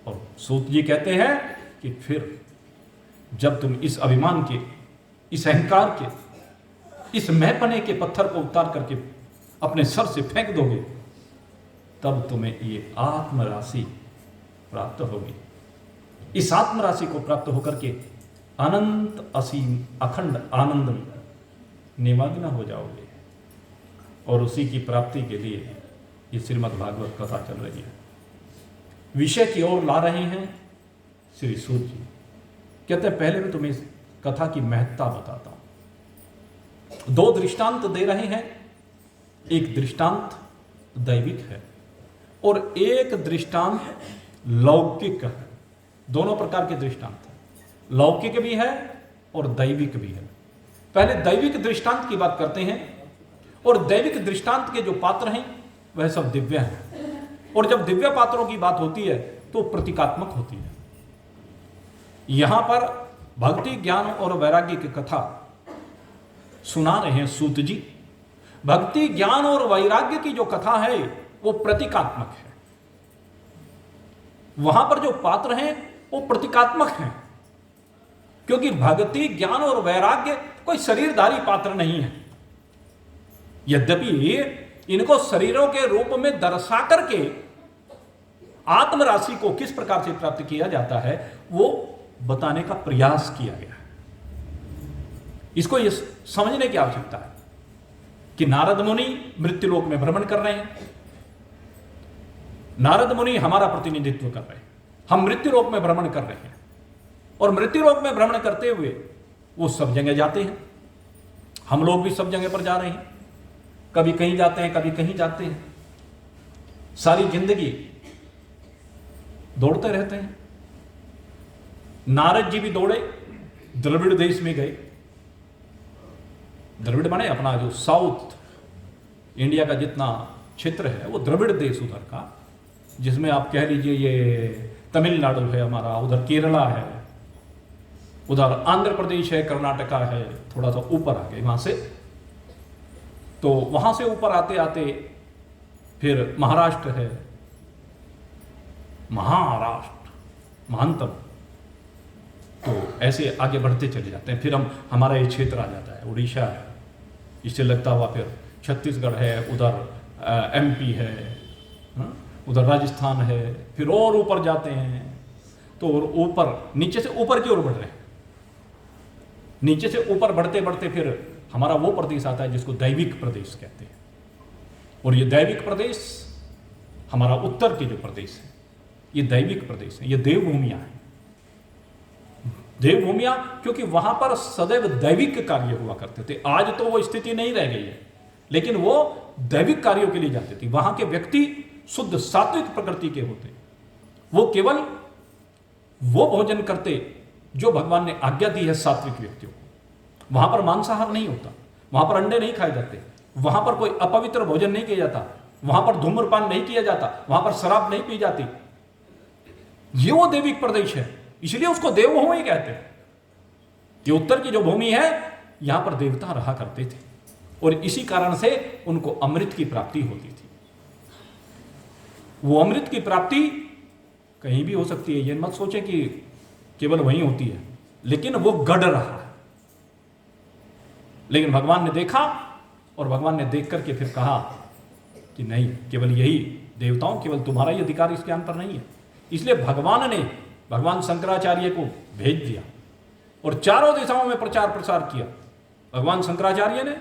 Speaker 1: और सूत जी कहते हैं कि फिर जब तुम इस अभिमान के, इस अहंकार के, इस मैंपने के पत्थर को उतार करके अपने सर से फेंक दोगे, तब तुम्हें ये आत्मराशि प्राप्त होगी। इस आत्मराशि को प्राप्त होकर के अनंत असीम अखंड आनंद में निमग्न हो जाओगे। और उसी की प्राप्ति के लिए ये श्रीमद् भागवत कथा चल रही है। विषय की ओर ला रहे हैं श्री सूत जी। कहते हैं पहले मैं तुम्हें इस कथा की महत्ता बताता हूं। दो दृष्टांत दे रहे हैं। एक दृष्टांत दैविक है और एक दृष्टांत लौकिक है। दोनों प्रकार के दृष्टांत हैं, लौकिक भी है और दैविक भी है। पहले दैविक दृष्टांत की बात करते हैं। और दैविक दृष्टांत के जो पात्र हैं वह सब दिव्य हैं। और जब दिव्य पात्रों की बात होती है तो प्रतीकात्मक होती है। यहां पर भक्ति, ज्ञान और वैराग्य की कथा सुना रहे हैं सूत जी। भक्ति, ज्ञान और वैराग्य की जो कथा है वो प्रतीकात्मक है। वहां पर जो पात्र हैं वो प्रतीकात्मक हैं, क्योंकि भक्ति, ज्ञान और वैराग्य कोई शरीरधारी पात्र नहीं है। यद्यपि इनको शरीरों के रूप में दर्शा करके आत्मराशि को किस प्रकार से प्राप्त किया जाता है वो बताने का प्रयास किया गया है। इसको यह समझने की आवश्यकता है कि नारद मुनि मृत्युलोक में भ्रमण कर रहे हैं। नारद मुनि हमारा प्रतिनिधित्व कर रहे हैं। हम मृत्युलोक में भ्रमण कर रहे हैं और मृत्युलोक में भ्रमण करते हुए वो सब जगह जाते हैं। हम लोग भी सब जगह पर जा रहे हैं। कभी कहीं जाते हैं, कभी कहीं जाते हैं। सारी जिंदगी दौड़ते रहते हैं। नारद जी भी दौड़े, द्रविड़ देश में गए। द्रविड़ माने अपना जो साउथ इंडिया का जितना क्षेत्र है वो द्रविड़ देश उधर का, जिसमें आप कह लीजिए ये तमिलनाडु है हमारा, उधर केरला है, उधर आंध्र प्रदेश है, कर्नाटका है, थोड़ा सा ऊपर आ गए वहां से। तो वहां से ऊपर आते आते फिर महाराष्ट्र है, महाराष्ट्र महानतम। तो ऐसे आगे बढ़ते चले जाते हैं। फिर हमारा ये क्षेत्र आ जाता है, उड़ीसा है, इससे लगता हुआ फिर छत्तीसगढ़ है, उधर एमपी है, उधर राजस्थान है। फिर और ऊपर जाते हैं तो ऊपर, नीचे से ऊपर की ओर बढ़ रहे हैं। नीचे से ऊपर बढ़ते बढ़ते फिर हमारा वो प्रदेश आता है जिसको दैविक प्रदेश कहते हैं। और ये दैविक प्रदेश हमारा उत्तर के जो प्रदेश है ये दैविक प्रदेश है, ये देवभूमियां हैं। देवभूमियां क्योंकि वहां पर सदैव दैविक कार्य हुआ करते थे। आज तो वो स्थिति नहीं रह गई है, लेकिन वो दैविक कार्यों के लिए जाते थे। वहां के व्यक्ति शुद्ध सात्विक प्रकृति के होते। वो केवल वो भोजन करते जो भगवान ने आज्ञा दी है सात्विक व्यक्तियों को। वहां पर मांसाहार नहीं होता, वहां पर अंडे नहीं खाए जाते, वहां पर कोई अपवित्र भोजन नहीं किया जाता, वहां पर धूम्रपान नहीं किया जाता, वहां पर शराब नहीं पी जाती। ये वो दैविक प्रदेश है, इसलिए उसको देवभूमि कहते हैं। कि उत्तर की जो भूमि है यहां पर देवता रहा करते थे और इसी कारण से उनको अमृत की प्राप्ति होती थी। वो अमृत की प्राप्ति कहीं भी हो सकती है, ये मत सोचें कि केवल वहीं होती है, लेकिन वो गढ़ रहा है। लेकिन भगवान ने देखा और भगवान ने देख करके फिर कहा कि नहीं, केवल यही देवताओं, केवल तुम्हारा ही अधिकार इस ज्ञान पर नहीं है। इसलिए भगवान ने भगवान शंकराचार्य को भेज दिया और चारों दिशाओं में प्रचार प्रसार किया भगवान शंकराचार्य ने।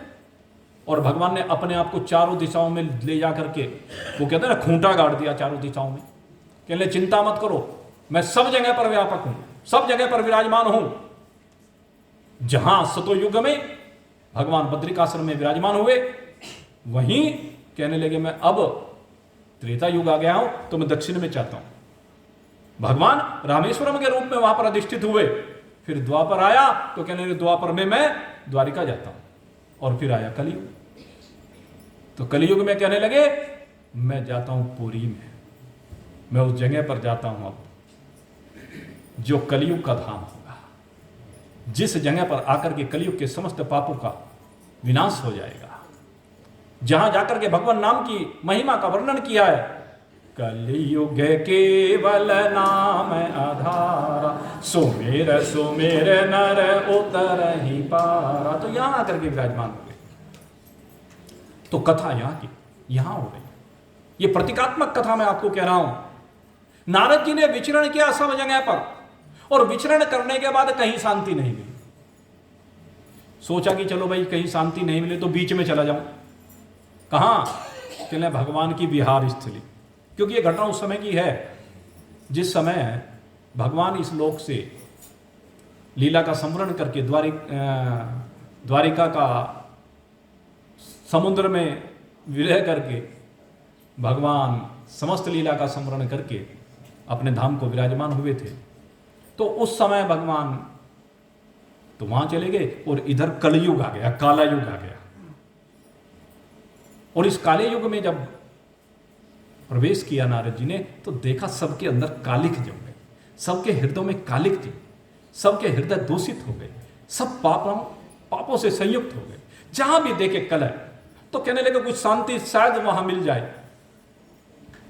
Speaker 1: और भगवान ने अपने आप को चारों दिशाओं में ले जा करके, वो कहते हैं ना, खूंटा गाड़ दिया चारों दिशाओं में। कहने चिंता मत करो, मैं सब जगह पर व्यापक हूं, सब जगह पर विराजमान हूं। जहां सतोयुग में भगवान बद्रिकाश्रम में विराजमान हुए, वहीं कहने लगे मैं अब त्रेता युग आ गया हूं तो मैं दक्षिण में चाहता हूं। भगवान रामेश्वरम के रूप में वहां पर अधिष्ठित हुए, फिर द्वापर आया तो कहने लगे द्वापर में मैं द्वारिका जाता हूं, और फिर आया कलयुग। तो कलयुग में कहने लगे मैं जाता हूं पुरी में, मैं उस जगह पर जाता हूं अब जो कलयुग का धाम होगा, जिस जगह पर आकर के कलयुग के समस्त पापों का विनाश हो जाएगा, जहां जाकर के भगवान नाम की महिमा का वर्णन किया है। कलयुग केवल नाम आधारा, सुमेर सुमेर नर उतर ही पारा। तो यहां आकर के विराजमान हो गए। तो कथा यहां की यहां हो गई। ये प्रतीकात्मक कथा मैं आपको कह रहा हूं। नारद जी ने विचरण किया सब जगह पर, और विचरण करने के बाद कहीं शांति नहीं मिली। सोचा कि चलो भाई कहीं शांति नहीं मिले तो बीच में चला जाऊं। कहां? चले भगवान की विहार स्थली, क्योंकि ये घटना उस समय की है जिस समय भगवान इस लोक से लीला का स्मरण करके द्वारिका का समुद्र में विलय करके भगवान समस्त लीला का स्मरण करके अपने धाम को विराजमान हुए थे। तो उस समय भगवान तो वहां चले गए और इधर कलयुग आ गया, काला युग आ गया। और इस काले युग में जब प्रवेश किया नारद जी ने, तो देखा सबके अंदर कालिख जम गए, सबके हृदय में कालिख थी, सबके हृदय दूषित हो गए, सब पापों से संयुक्त हो गए। जहां भी देखे कलह, तो कहने लगे कुछ शांति शायद वहां मिल जाए,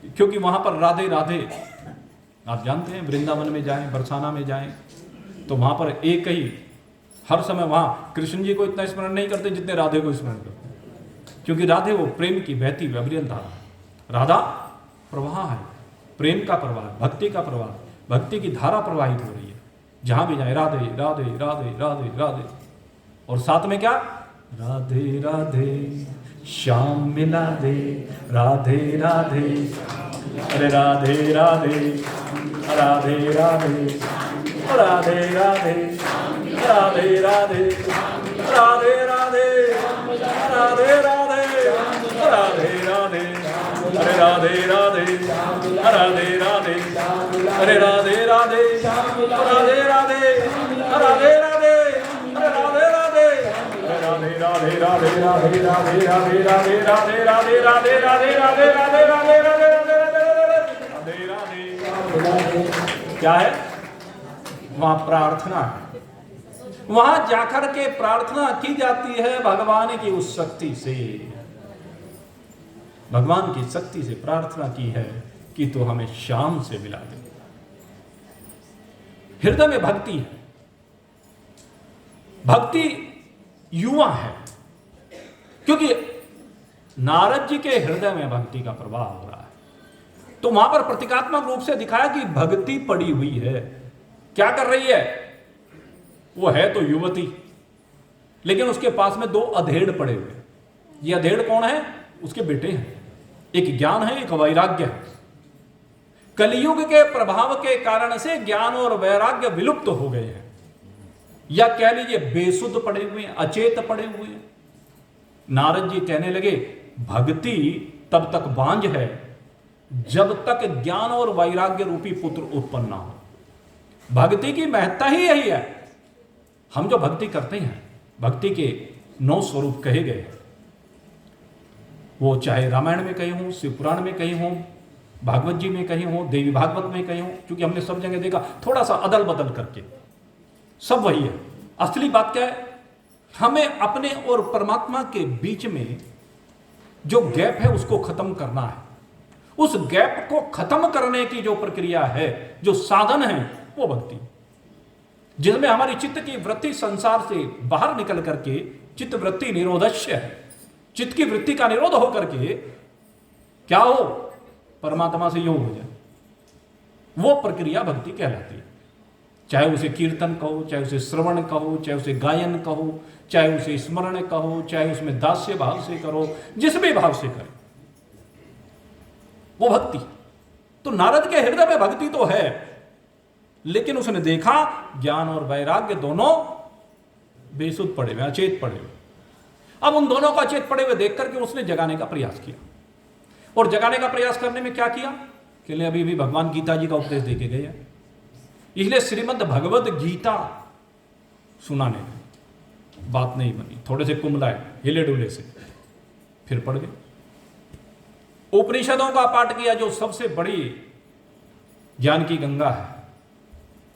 Speaker 1: क्योंकि वहां पर राधे राधे आप जानते हैं, वृंदावन में जाएं, बरसाना में जाएं, तो वहां पर एक ही हर समय वहां कृष्ण जी को इतना स्मरण नहीं करते जितने राधे को स्मरण करते, क्योंकि राधे वो प्रेम की बहती हुई अविरल धारा, राधा प्रवाह है, प्रेम का प्रवाह, भक्ति का प्रवाह, भक्ति की धारा प्रवाहित हो रही है। जहां भी जाए राधे राधे राधे राधे राधे, और साथ में क्या, राधे राधे श्याम मिला दे, राधे राधे, अरे राधे राधे राधे राधे राधे राधे राधे राधे राधे राधे राधे राधे राधे राधे, अरे राधे राधे राधे राधे, अरे राधे राधे राधे राधे राधे राधे, अरे राधे राधे राधे राधे राधे राधे राधे राधे राधे राधे राधे राधे राधे राधे राधे राधे राधे राधे राधे। क्या है वहां? प्रार्थना है। वहां जाकर के प्रार्थना की जाती है भगवान की उस शक्ति से, भगवान की शक्ति से प्रार्थना की है कि तो हमें श्याम से मिला दे। हृदय में भक्ति है, भक्ति युवा है, क्योंकि नारद जी के हृदय में भक्ति का प्रवाह हो रहा है। तो वहां पर प्रतीकात्मक रूप से दिखाया कि भक्ति पड़ी हुई है। क्या कर रही है? वो है तो युवती, लेकिन उसके पास में दो अधेड़ पड़े हुए। ये अधेड़ कौन है? उसके बेटे हैं। एक ज्ञान है, एक वैराग्य है। कलयुग के प्रभाव के कारण से ज्ञान और वैराग्य विलुप्त हो गए हैं, या कह लीजिए बेसुध पड़े हुए हैं, अचेत पड़े हुए हैं। नारद जी कहने लगे भक्ति तब तक बांझ है जब तक ज्ञान और वैराग्य रूपी पुत्र उत्पन्न ना हो। भक्ति की महत्ता ही यही है। हम जो भक्ति करते हैं, भक्ति के 9 स्वरूप कहे गए हैं, वो चाहे रामायण में कहे हों, शिव पुराण में कहे हों, भागवत जी में कहे हों, देवी भागवत में कहे हों, क्योंकि हमने सब जगह देखा थोड़ा सा अदल बदल करके, सब वही है। असली बात क्या है, हमें अपने और परमात्मा के बीच में जो गैप है उसको खत्म करना है। उस गैप को खत्म करने की जो प्रक्रिया है, जो साधन है, वो भक्ति, जिसमें हमारी चित्त की वृत्ति संसार से बाहर निकल करके चित्त वृत्ति निरोधस्य है, चित्त की वृत्ति का निरोध हो करके क्या हो, परमात्मा से योग हो जाए, वो प्रक्रिया भक्ति कहलाती है। चाहे उसे कीर्तन कहो, चाहे उसे श्रवण कहो, चाहे उसे गायन कहो, चाहे उसे स्मरण कहो, चाहे उसमें दास्य भाव से करो, जिस भी भाव से करें, वो भक्ति। तो नारद के हृदय में भक्ति तो है, लेकिन उसने देखा ज्ञान और वैराग्य दोनों बेसुध पड़े हुए, अचेत पड़े हुए। अब उन दोनों को अचेत पड़े हुए देख करके उसने जगाने का प्रयास किया, और जगाने का प्रयास करने में क्या किया, कि अभी भी भगवान गीता जी का उपदेश देके गए हैं, इसलिए श्रीमद् भगवद गीता सुनाने में बात नहीं बनी, थोड़े से कुमलाए, हिले डुले से, फिर पढ़ गए। उपनिषदों का पाठ किया, जो सबसे बड़ी ज्ञान की गंगा है।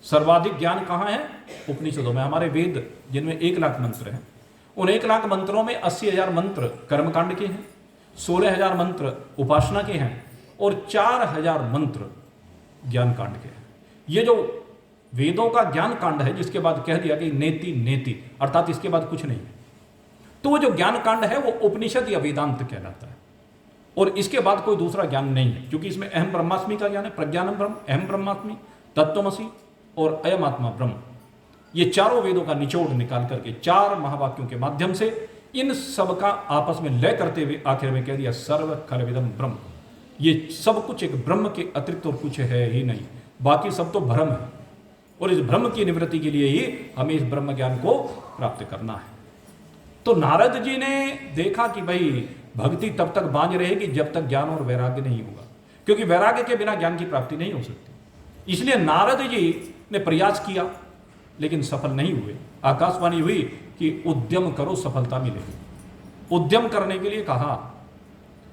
Speaker 1: सर्वाधिक ज्ञान कहां है, उपनिषदों में। हमारे वेद जिनमें 1 लाख मंत्र हैं, उन 1 लाख मंत्रों में 80,000 मंत्र कर्मकांड के हैं, 16,000 मंत्र उपासना के हैं, और 4,000 मंत्र ज्ञान कांड के हैं। ये जो वेदों का ज्ञान कांड है, जिसके बाद कह दिया कि नेति नेति, अर्थात इसके बाद कुछ नहीं है, तो वो जो ज्ञान कांड है वो उपनिषद या वेदांत कहलाता है, और इसके बाद कोई दूसरा ज्ञान नहीं है, क्योंकि इसमें अहम ब्रह्मास्मि का ज्ञान है, प्रज्ञानम ब्रह्म, अहम ब्रह्मास्मि, तत्त्वमसि और अयम आत्मा ब्रह्म। ये चारों वेदों का निचोड़ निकाल करके 4 महावाक्यों के माध्यम से इन सब का आपस में लय करते हुए आखिर में कह दिया सर्व खलविदम ब्रह्म। ये सब कुछ एक ब्रह्म के अतिरिक्त और कुछ है ही नहीं, बाकी सब तो भ्रम है, और इस भ्रम की निवृत्ति के लिए ही हमें इस ब्रह्म ज्ञान को प्राप्त करना है। तो नारद जी ने देखा कि भाई भक्ति तब तक बांझ रहेगी जब तक ज्ञान और वैराग्य नहीं होगा, क्योंकि वैराग्य के बिना ज्ञान की प्राप्ति नहीं हो सकती। इसलिए नारद जी ने प्रयास किया, लेकिन सफल नहीं हुए। आकाशवाणी हुई कि उद्यम करो, सफलता मिलेगी। उद्यम करने के लिए कहा,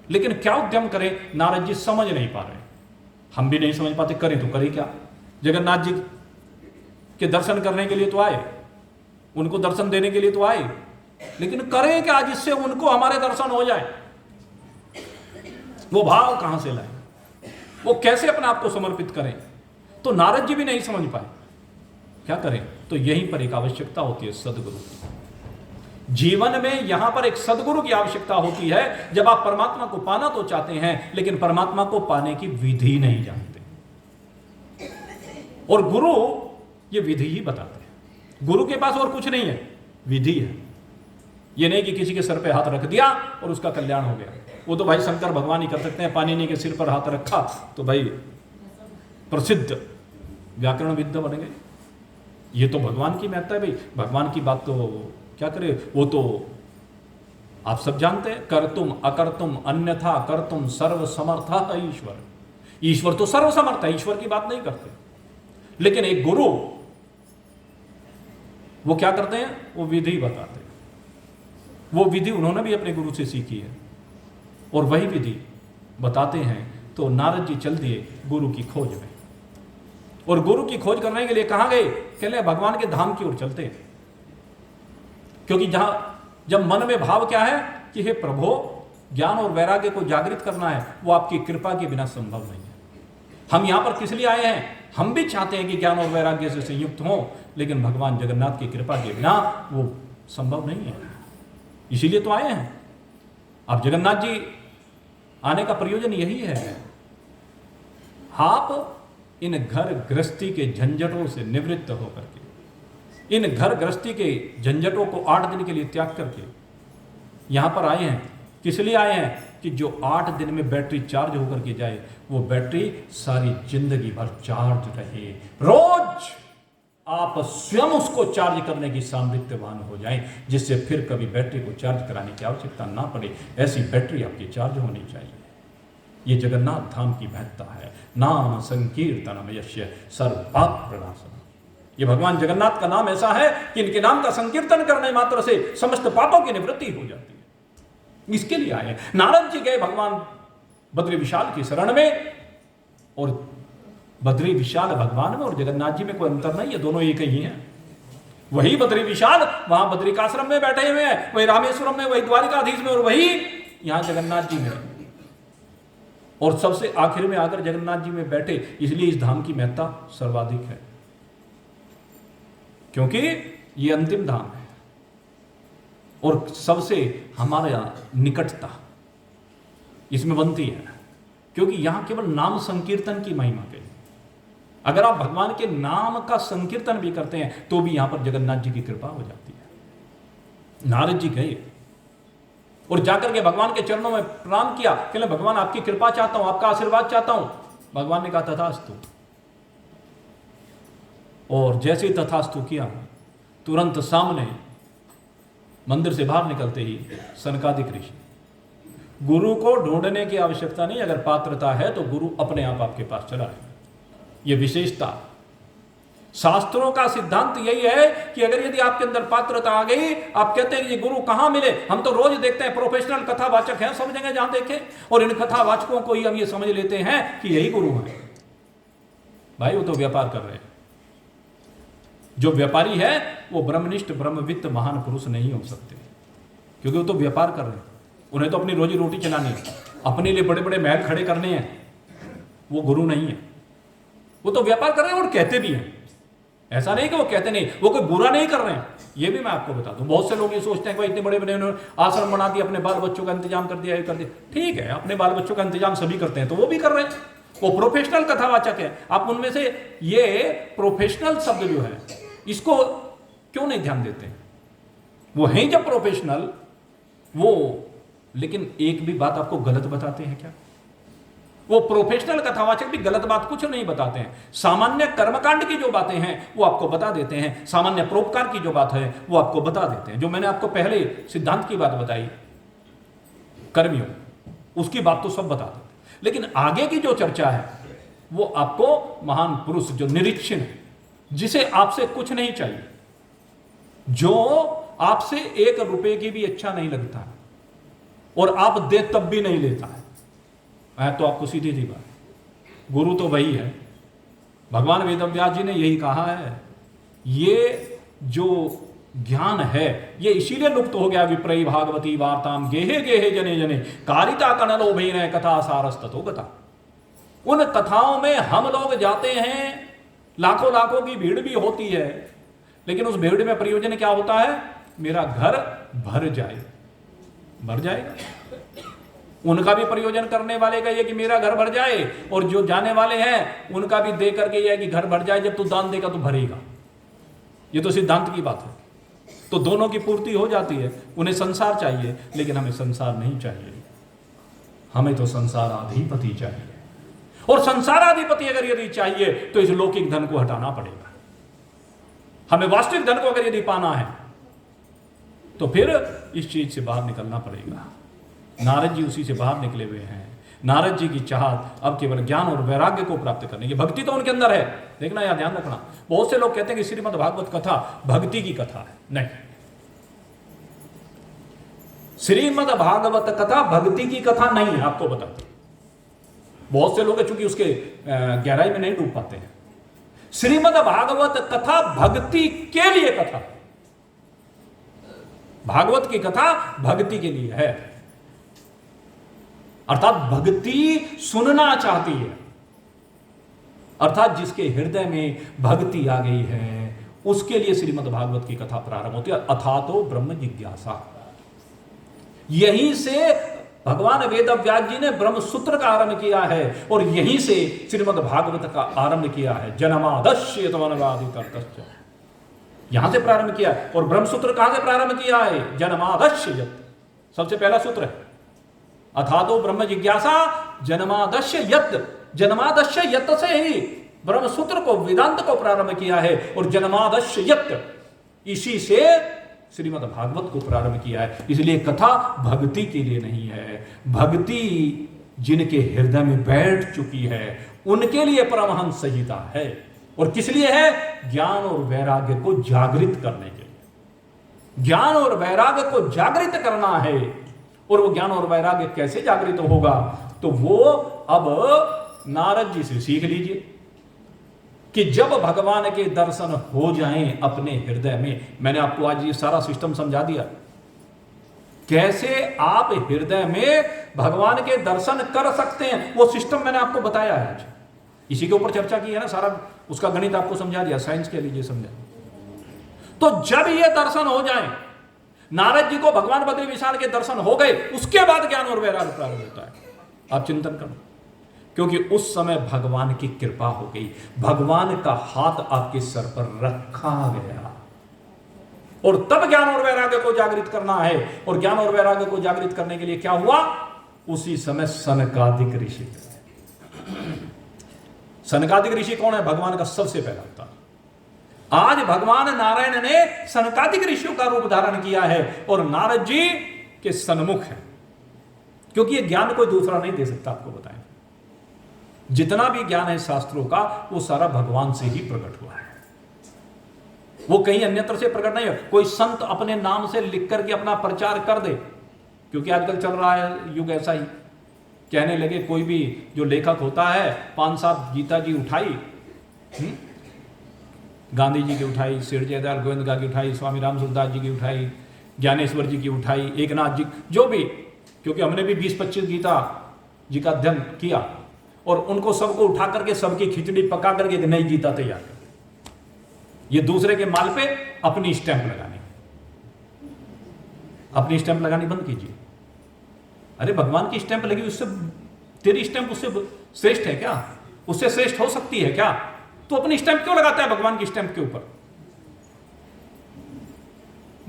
Speaker 1: लेकिन क्या उद्यम करें, नारद जी समझ नहीं पा रहे, हम भी नहीं समझ पाते, करें तो करें क्या। जगन्नाथ जी के दर्शन करने के लिए तो आए, उनको दर्शन देने के लिए तो आए, लेकिन करें क्या जिससे उनको हमारे दर्शन हो जाए। वो भाव कहां से लाए, वो कैसे अपने आप को समर्पित करें। तो नारद जी भी नहीं समझ पाए, क्या करें। तो यहीं पर एक आवश्यकता होती है सदगुरु की। जीवन में यहां पर एक सदगुरु की आवश्यकता होती है। जब आप परमात्मा को पाना तो चाहते हैं, लेकिन परमात्मा को पाने की विधि नहीं जानते, और गुरु ये विधि ही बताते हैं। गुरु के पास और कुछ नहीं है, विधि है। ये नहीं कि किसी के सर पे हाथ रख दिया और उसका कल्याण हो गया। वो तो भाई शंकर भगवान ही कर सकते हैं। पाणिनि के सिर पर हाथ रखा तो भाई प्रसिद्ध व्याकरण विद्या बन गए। ये तो भगवान की महत्ता है भाई, भगवान की बात तो क्या करे, वो तो आप सब जानते हैं। कर्तुम अकर्तुम अन्यथा कर्तुम सर्व समर्था है ईश्वर। ईश्वर तो सर्व समर्थ है, ईश्वर की बात नहीं करते। लेकिन एक गुरु वो क्या करते हैं, वो विधि बताते हैं। वो विधि उन्होंने भी अपने गुरु से सीखी है, और वही विधि बताते हैं। तो नारद जी चल दिए गुरु की खोज में, और गुरु की खोज करने के लिए कहां गए, कहले भगवान के धाम की ओर चलते हैं। क्योंकि जब मन में भाव क्या है कि हे प्रभु, ज्ञान और वैराग्य को जागृत करना है, वो आपकी कृपा के बिना संभव नहीं है। हम यहां पर किस लिए आए हैं, हम भी चाहते हैं कि ज्ञान और वैराग्य से संयुक्त हो, लेकिन भगवान जगन्नाथ की कृपा के बिना वो संभव नहीं है। इसीलिए तो आए हैं। अब जगन्नाथ जी आने का प्रयोजन यही है, आप इन घर गृहस्थी के झंझटों से निवृत्त होकर के, इन घर गृहस्थी के झंझटों को 8 दिन के लिए त्याग करके यहां पर आए हैं। किस लिए आए हैं कि जो 8 दिन में बैटरी चार्ज होकर के जाए, वो बैटरी सारी जिंदगी भर चार्ज रहे। रोज आप स्वयं उसको चार्ज करने की सामर्थ्यवान हो जाएं, जिससे फिर कभी बैटरी को चार्ज कराने की आवश्यकता ना पड़े। ऐसी बैटरी आपकी चार्ज होनी चाहिए। ये जगन्नाथ धाम की महत्ता है। नाम संकीर्तनम यस्य सर्व पाप प्रणाशनम। ये भगवान जगन्नाथ का नाम ऐसा है कि इनके नाम का संकीर्तन करने मात्र से समस्त पापों की निवृत्ति हो जाती है। इसके लिए आए नारद जी गए भगवान बद्री विशाल की शरण में, और बद्री विशाल भगवान में और जगन्नाथ जी में कोई अंतर नहीं है, दोनों एक ही हैं। वही बद्री विशाल वहां बद्रिकाश्रम में बैठे हुए हैं, वही रामेश्वरम में, वही द्वारिकाधीश में, और वही यहां जगन्नाथ जी में, और सबसे आखिर में आकर जगन्नाथ जी में बैठे। इसलिए इस धाम की महत्ता सर्वाधिक है, क्योंकि ये अंतिम धाम है और सबसे हमारे निकटता इसमें बनती है, क्योंकि यहां केवल नाम संकीर्तन की महिमा के, अगर आप भगवान के नाम का संकीर्तन भी करते हैं तो भी यहां पर जगन्नाथ जी की कृपा हो जाती है। नारद जी गए और जाकर के भगवान के चरणों में प्रणाम किया, कहले भगवान आपकी कृपा चाहता हूं, आपका आशीर्वाद चाहता हूं। भगवान ने कहा तथास्तु, और जैसे ही तथास्तु किया तुरंत सामने मंदिर से बाहर निकलते ही सनकादिक ऋषि, गुरु को ढूंढने की आवश्यकता नहीं, अगर पात्रता है तो गुरु अपने आप आपके पास चला है। यह विशेषता शास्त्रों का सिद्धांत यही है कि अगर यदि आपके अंदर पात्रता आ गई, आप कहते हैं कि ये गुरु कहां मिले, हम तो रोज देखते हैं प्रोफेशनल कथावाचक हैं सब जगह जहां देखें, और इन कथावाचकों को ही हम ये समझ लेते हैं कि यही गुरु है। भाई वो तो व्यापार कर रहे हैं। जो व्यापारी है वो ब्रह्मनिष्ठ ब्रह्मवित्त महान पुरुष नहीं हो सकते, क्योंकि वो तो व्यापार कर रहे हैं, उन्हें तो अपनी रोजी रोटी चलानी है, अपने लिए बड़े बड़े महल खड़े करने हैं। वो गुरु नहीं है, वो तो व्यापार कर रहे हैं और कहते भी हैं। ऐसा नहीं कि वो कहते नहीं, वो कोई बुरा नहीं कर रहे हैं। ये भी मैं आपको बता दूं, बहुत से लोग ये सोचते हैं कि इतने बड़े बड़े आश्रम बना दिया, अपने बाल बच्चों का इंतजाम कर दिया, ये कर दिया। ठीक है, अपने बाल बच्चों का इंतजाम सभी करते हैं, तो वो भी कर रहे हैं, वो प्रोफेशनल कथावाचक है। आप उनमें से ये प्रोफेशनल शब्द जो है इसको क्यों नहीं ध्यान देते? वो हैं जब प्रोफेशनल वो, लेकिन एक भी बात आपको गलत बताते हैं क्या? वो प्रोफेशनल कथावाचक भी गलत बात कुछ नहीं बताते हैं। सामान्य कर्मकांड की जो बातें हैं वो आपको बता देते हैं, सामान्य परोपकार की जो बात है वो आपको बता देते हैं। जो मैंने आपको पहले सिद्धांत की बात बताई कर्मयोग, उसकी बात तो सब बता देते, लेकिन आगे की जो चर्चा है वो आपको महान पुरुष जो निरीक्षण है, जिसे आपसे कुछ नहीं चाहिए, जो आपसे 1 रुपए की भी अच्छा नहीं लगता और आप दे तब भी नहीं लेता है, तो आपको सीधी सी बात, गुरु तो वही है। भगवान वेदव्यास जी ने यही कहा है। ये जो ज्ञान है ये इसीलिए लुप्त हो गया। विप्रई भागवती वार्ताम गेहे गेहे जने जने कारिता कनलोभेन कथा सारस्ततो गता। उन कथाओं में हम लोग जाते हैं, लाखों लाखों की भीड़ भी होती है, लेकिन उस भीड़ में प्रयोजन क्या होता है? मेरा घर भर जाए, भर जाएगा। उनका भी प्रयोजन करने वाले का ये कि मेरा घर भर जाए, और जो जाने वाले हैं उनका भी दे करके ये है कि घर भर जाए, जब तू दान देगा तो भरेगा। ये तो सिद्धांत की बात है। तो दोनों की पूर्ति हो जाती है। उन्हें संसार चाहिए, लेकिन हमें संसार नहीं चाहिए, हमें तो संसाराधिपति चाहिए। और संसाराधिपति अगर यदि चाहिए तो इस लौकिक धन को हटाना पड़ेगा। हमें वास्तविक धन को अगर यदि पाना है तो फिर इस चीज से बाहर निकलना पड़ेगा। नारद जी उसी से बाहर निकले हुए हैं। नारद जी की चाहत अब केवल ज्ञान और वैराग्य को प्राप्त करने की, भक्ति तो उनके अंदर है। देखना, यह ध्यान रखना, बहुत से लोग कहते हैं कि श्रीमद् भागवत कथा भक्ति की कथा है। नहीं, श्रीमद् भागवत कथा भक्ति की कथा नहीं है, आपको बताते। बहुत से लोग चूंकि उसके गहराई में नहीं डूब पाते हैं। श्रीमद् भागवत कथा भक्ति के लिए कथा, भागवत की कथा भक्ति के लिए है, अर्थात भक्ति सुनना चाहती है, अर्थात जिसके हृदय में भक्ति आ गई है उसके लिए श्रीमद् भागवत की कथा प्रारंभ होती है। अथातो ब्रह्म जिज्ञासा। यहीं से भगवान वेदव्यास जी ने ब्रह्म सूत्र का आरंभ किया है, और यहीं से श्रीमद् भागवत का आरंभ किया है। जन्मादस्य तमनवादितर्तश्च, यहां से प्रारंभ किया। और ब्रह्म सूत्र कहां से प्रारंभ किया है? जन्मादस्य यत्, सबसे पहला सूत्र है। अथातो ब्रह्म जिज्ञासा जन्मादस्य यत्, जन्मादस्य यत् से ही ब्रह्म सूत्र को, वेदांत को प्रारंभ किया है। और जन्मादस्य यत्, इसी से श्रीमद् भागवत को प्रारंभ किया है। इसलिए कथा भक्ति के लिए नहीं है, भक्ति जिनके हृदय में बैठ चुकी है उनके लिए परमहंस संहिता है। और किस लिए है? ज्ञान और वैराग्य को जागृत करने के लिए। ज्ञान और वैराग्य को जागृत करना है। और वो ज्ञान और वैराग्य कैसे जागृत होगा? तो वो अब नारद जी से सीख लीजिए कि जब भगवान के दर्शन हो जाएं अपने हृदय में, मैंने आपको आज ये सारा सिस्टम समझा दिया, कैसे आप हृदय में भगवान के दर्शन कर सकते हैं, वो सिस्टम मैंने आपको बताया है आज। इसी के ऊपर चर्चा की है ना, सारा उसका गणित आपको समझा दिया, साइंस के लिए समझा। तो जब ये दर्शन हो जाए, नारद जी को भगवान बद्री विशाल के दर्शन हो गए, उसके बाद ज्ञान और वैराग्य प्रारंभ होता है। आप चिंतन करो, क्योंकि उस समय भगवान की कृपा हो गई, भगवान का हाथ आपके सर पर रखा गया, और तब ज्ञान और वैराग्य को जागृत करना है। और ज्ञान और वैराग्य को जागृत करने के लिए क्या हुआ? उसी समय सनकादिक ऋषि। सनकादिक ऋषि कौन है? भगवान का सबसे पहला अवतार। आज भगवान नारायण ने सनकादिक ऋषियों का रूप धारण किया है और नारद जी के सन्मुख है, क्योंकि ये ज्ञान कोई दूसरा नहीं दे सकता। आपको बताएं, जितना भी ज्ञान है शास्त्रों का, वो सारा भगवान से ही प्रकट हुआ है, वो कहीं अन्यत्र से प्रकट नहीं हो। कोई संत अपने नाम से लिख करके अपना प्रचार कर दे, क्योंकि आजकल चल रहा है युग ऐसा ही, कहने लगे कोई भी जो लेखक होता है 5-7 गीता जी उठाई, गांधी जी की उठाई, सिर जयदार गोविंद की उठाई, स्वामी राम सुखदास जी की उठाई, ज्ञानेश्वर जी की उठाई, एकनाथ जी, जो भी, क्योंकि हमने भी 20-25 गीता जी का अध्ययन किया, और उनको सबको उठा करके सबकी खिचड़ी पका करके एक नई गीता तैयार कर। ये दूसरे के माल पे अपनी स्टैंप लगानी, अपनी स्टैंप लगानी बंद कीजिए। अरे भगवान की स्टैंप लगी, उससे तेरी स्टैंप उससे श्रेष्ठ है क्या? उससे श्रेष्ठ हो सकती है क्या? तो अपनी स्टैंप क्यों लगाता है भगवान की स्टैंप के ऊपर?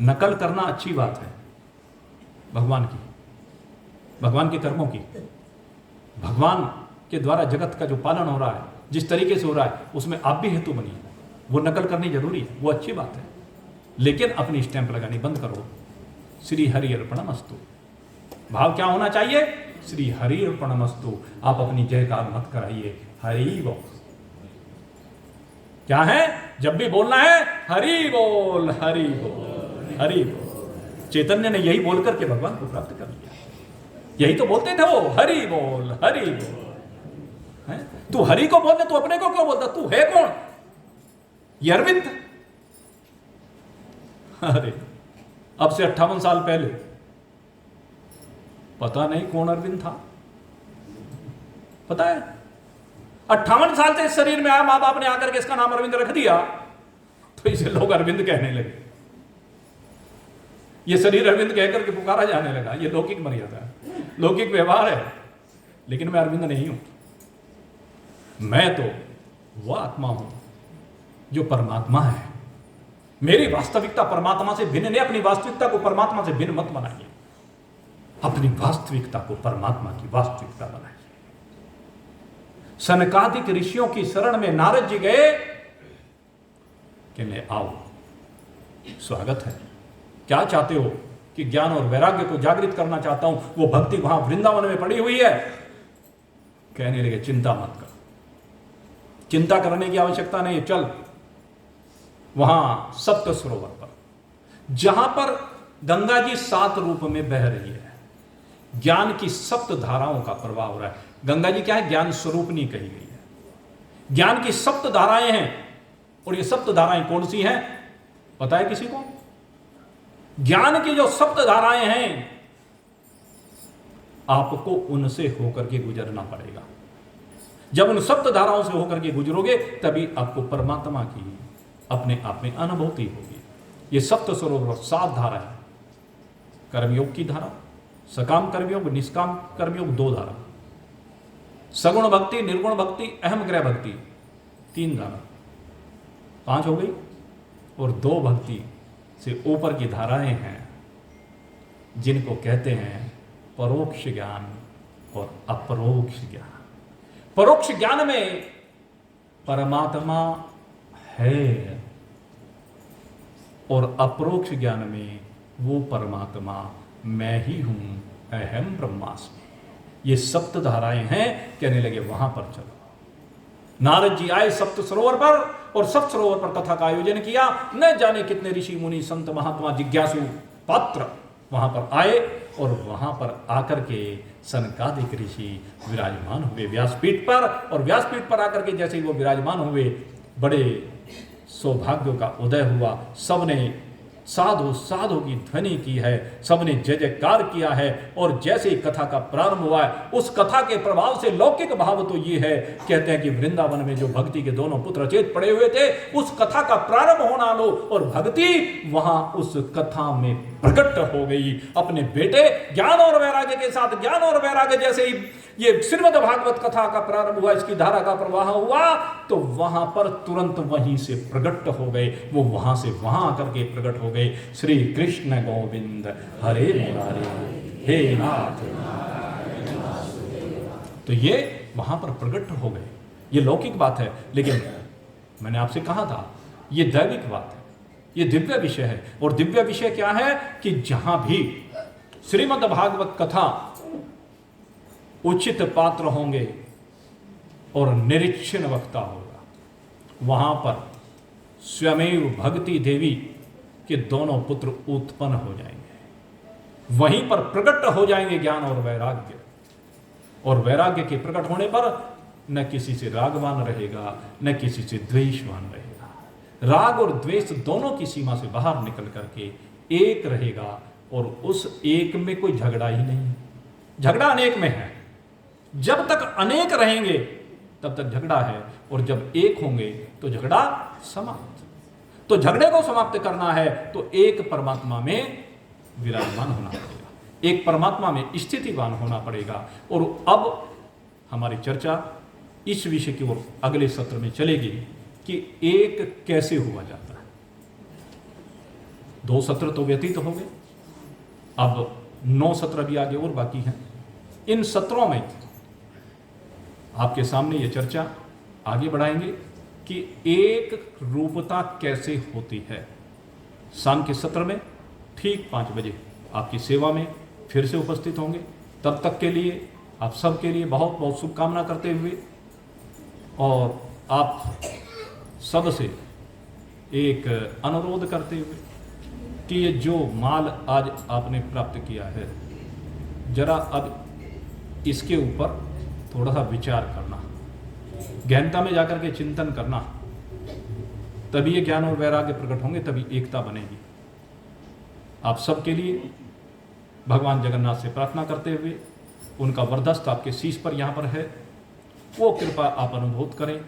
Speaker 1: नकल करना अच्छी बात है भगवान की, भगवान के कर्मों की। भगवान के द्वारा जगत का जो पालन हो रहा है, जिस तरीके से हो रहा है, उसमें आप भी हेतु बनिए। वो नकल करनी जरूरी है, वो अच्छी बात है, लेकिन अपनी स्टैंप लगानी बंद करो। श्री हरि अर्पणमस्तु। भाव क्या होना चाहिए? श्री हरि अर्पणमस्तु। आप अपनी जयकार मत कराइए, हरि बोल। क्या है? जब भी बोलना है हरि बोल, हरि बोल, हरि बोल। चैतन्य ने यही बोल करके भगवान को प्राप्त कर लिया। यही तो बोलते थे वो, हरि बोल, हरि बोल। तू हरि को बोलने, तू अपने को क्यों बोलता? तू है कौन? ये अरविंद। अरे अब से 58 साल पहले पता नहीं कौन अरविंद था, पता है? 58 साल से इस शरीर में आया, मां बाप ने आकर के इसका नाम अरविंद रख दिया, तो इसे लोग अरविंद कहने लगे। ये शरीर अरविंद कहकर के पुकारा जाने लगा। ये लौकिक मर्यादा है, लौकिक व्यवहार है, लेकिन मैं अरविंद नहीं हूं। मैं तो वह आत्मा हूं जो परमात्मा है। मेरी वास्तविकता परमात्मा से भिन्न नहीं। अपनी वास्तविकता को परमात्मा से भिन्न मत बनाइए, अपनी वास्तविकता को परमात्मा की वास्तविकता बनाइए। सनकादिक ऋषियों की शरण में नारद जी गए कि ले आओ, स्वागत है। क्या चाहते हो? कि ज्ञान और वैराग्य को जागृत करना चाहता हूं। वो भक्ति वहां वृंदावन में पड़ी हुई है। कहने लगे चिंता मत कर, चिंता करने की आवश्यकता नहीं। चल वहां सप्त सरोवर पर, जहां पर गंगा जी 7 रूप में बह रही है, ज्ञान की सप्त धाराओं का प्रवाह हो रहा है। गंगा जी क्या है? ज्ञान स्वरूपनी कही गई है। ज्ञान की सप्त धाराएं हैं, और ये सप्त धाराएं कौन सी हैं पता है किसी को? ज्ञान की जो सप्त धाराएं हैं, आपको उनसे होकर के गुजरना पड़ेगा। जब उन सप्त धाराओं से होकर के गुजरोगे, तभी आपको परमात्मा की अपने आप में अनुभूति होगी। ये सप्त सरोवर 7 धारा है। कर्मयोग की धारा, सकाम कर्मयोग, निष्काम कर्मयोग 2 धारा, सगुण भक्ति, निर्गुण भक्ति, अहम ग्रह भक्ति 3 धारा, 5 हो गई। और 2 भक्ति से ऊपर की धाराएं हैं, जिनको कहते हैं परोक्ष ज्ञान और अपरोक्ष ज्ञान। परोक्ष ज्ञान में परमात्मा है, और अपरोक्ष ज्ञान में वो परमात्मा मैं ही हूं, अहम ब्रह्मास्मि। ये सप्त धाराएं हैं। कहने लगे वहां पर चलो। नारद जी आए सप्त सरोवर पर और सप्त सरोवर पर कथा का आयोजन किया। न जाने कितने ऋषि मुनि संत महात्मा जिज्ञासु पात्र वहां पर आए और वहां पर आकर के सनकादिक ऋषि विराजमान हुए व्यासपीठ पर। और व्यासपीठ पर आकर के जैसे ही वो विराजमान हुए, बड़े सौभाग्यों का उदय हुआ। सबने साधु साधु की ध्वनि की है, सबने जय जयकार किया है। और जैसे ही कथा का प्रारंभ हुआ है, उस कथा के प्रभाव से लौकिक भाव तो ये है, कहते हैं कि वृंदावन में जो भक्ति के दोनों पुत्र अचेत पड़े हुए थे, उस कथा का प्रारंभ होना लो और भक्ति वहां उस कथा में प्रकट हो गई। अपने बेटे ज्ञान और वैराग्य के साथ, ज्ञान और वैराग्य जैसे ही ये श्रीमद् भागवत कथा का प्रारंभ हुआ, इसकी धारा का प्रवाह हुआ, तो वहां पर तुरंत वहीं से प्रकट हो गए। वो वहां से वहां आकर के प्रकट हो गए। श्री कृष्ण गोविंद हरे मुरारे हे नाथ। तो ये वहां पर प्रकट हो गए। ये लौकिक बात है, लेकिन मैंने आपसे कहा था ये दैविक बात है, ये दिव्य विषय है। और दिव्य विषय क्या है कि जहां भी श्रीमद् भागवत कथा उचित पात्र होंगे और निरीक्षण वक्ता होगा, वहां पर स्वयमेव भक्ति देवी के दोनों पुत्र उत्पन्न हो जाएंगे। वहीं पर प्रकट हो जाएंगे ज्ञान और वैराग्य। और वैराग्य के प्रकट होने पर न किसी से रागवान रहेगा, न किसी से द्वेषवान रहेगा। राग और द्वेष दोनों की सीमा से बाहर निकल करके एक रहेगा। और उस एक में कोई झगड़ा ही नहीं है। झगड़ा अनेक में है। जब तक अनेक रहेंगे तब तक झगड़ा है, और जब एक होंगे तो झगड़ा समाप्त। तो झगड़े को समाप्त करना है तो एक परमात्मा में विराजमान होना पड़ेगा, एक परमात्मा में स्थितिवान होना पड़ेगा। और अब हमारी चर्चा इस विषय की ओर अगले सत्र में चलेगी कि एक कैसे हुआ जाता है। 2 सत्र तो व्यतीत हो गए, अब 9 सत्र भी आगे और बाकी हैं। इन सत्रों में आपके सामने ये चर्चा आगे बढ़ाएंगे कि एक रूपता कैसे होती है। शाम के सत्र में ठीक 5 बजे आपकी सेवा में फिर से उपस्थित होंगे। तब तक के लिए आप सबके लिए बहुत बहुत शुभकामना करते हुए और आप सबसे एक अनुरोध करते हुए कि ये जो माल आज आपने प्राप्त किया है, जरा अब इसके ऊपर थोड़ा सा विचार करना, गहनता में जाकर के चिंतन करना, तभी ये ज्ञान और वैराग्य प्रकट होंगे, तभी एकता बनेगी। आप सबके लिए भगवान जगन्नाथ से प्रार्थना करते हुए, उनका वरदस्त आपके शीश पर यहाँ पर है, वो कृपा आप अनुभूत करें।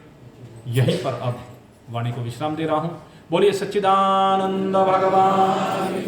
Speaker 1: यहीं पर अब वाणी को विश्राम दे रहा हूँ। बोलिए सच्चिदानंद भगवान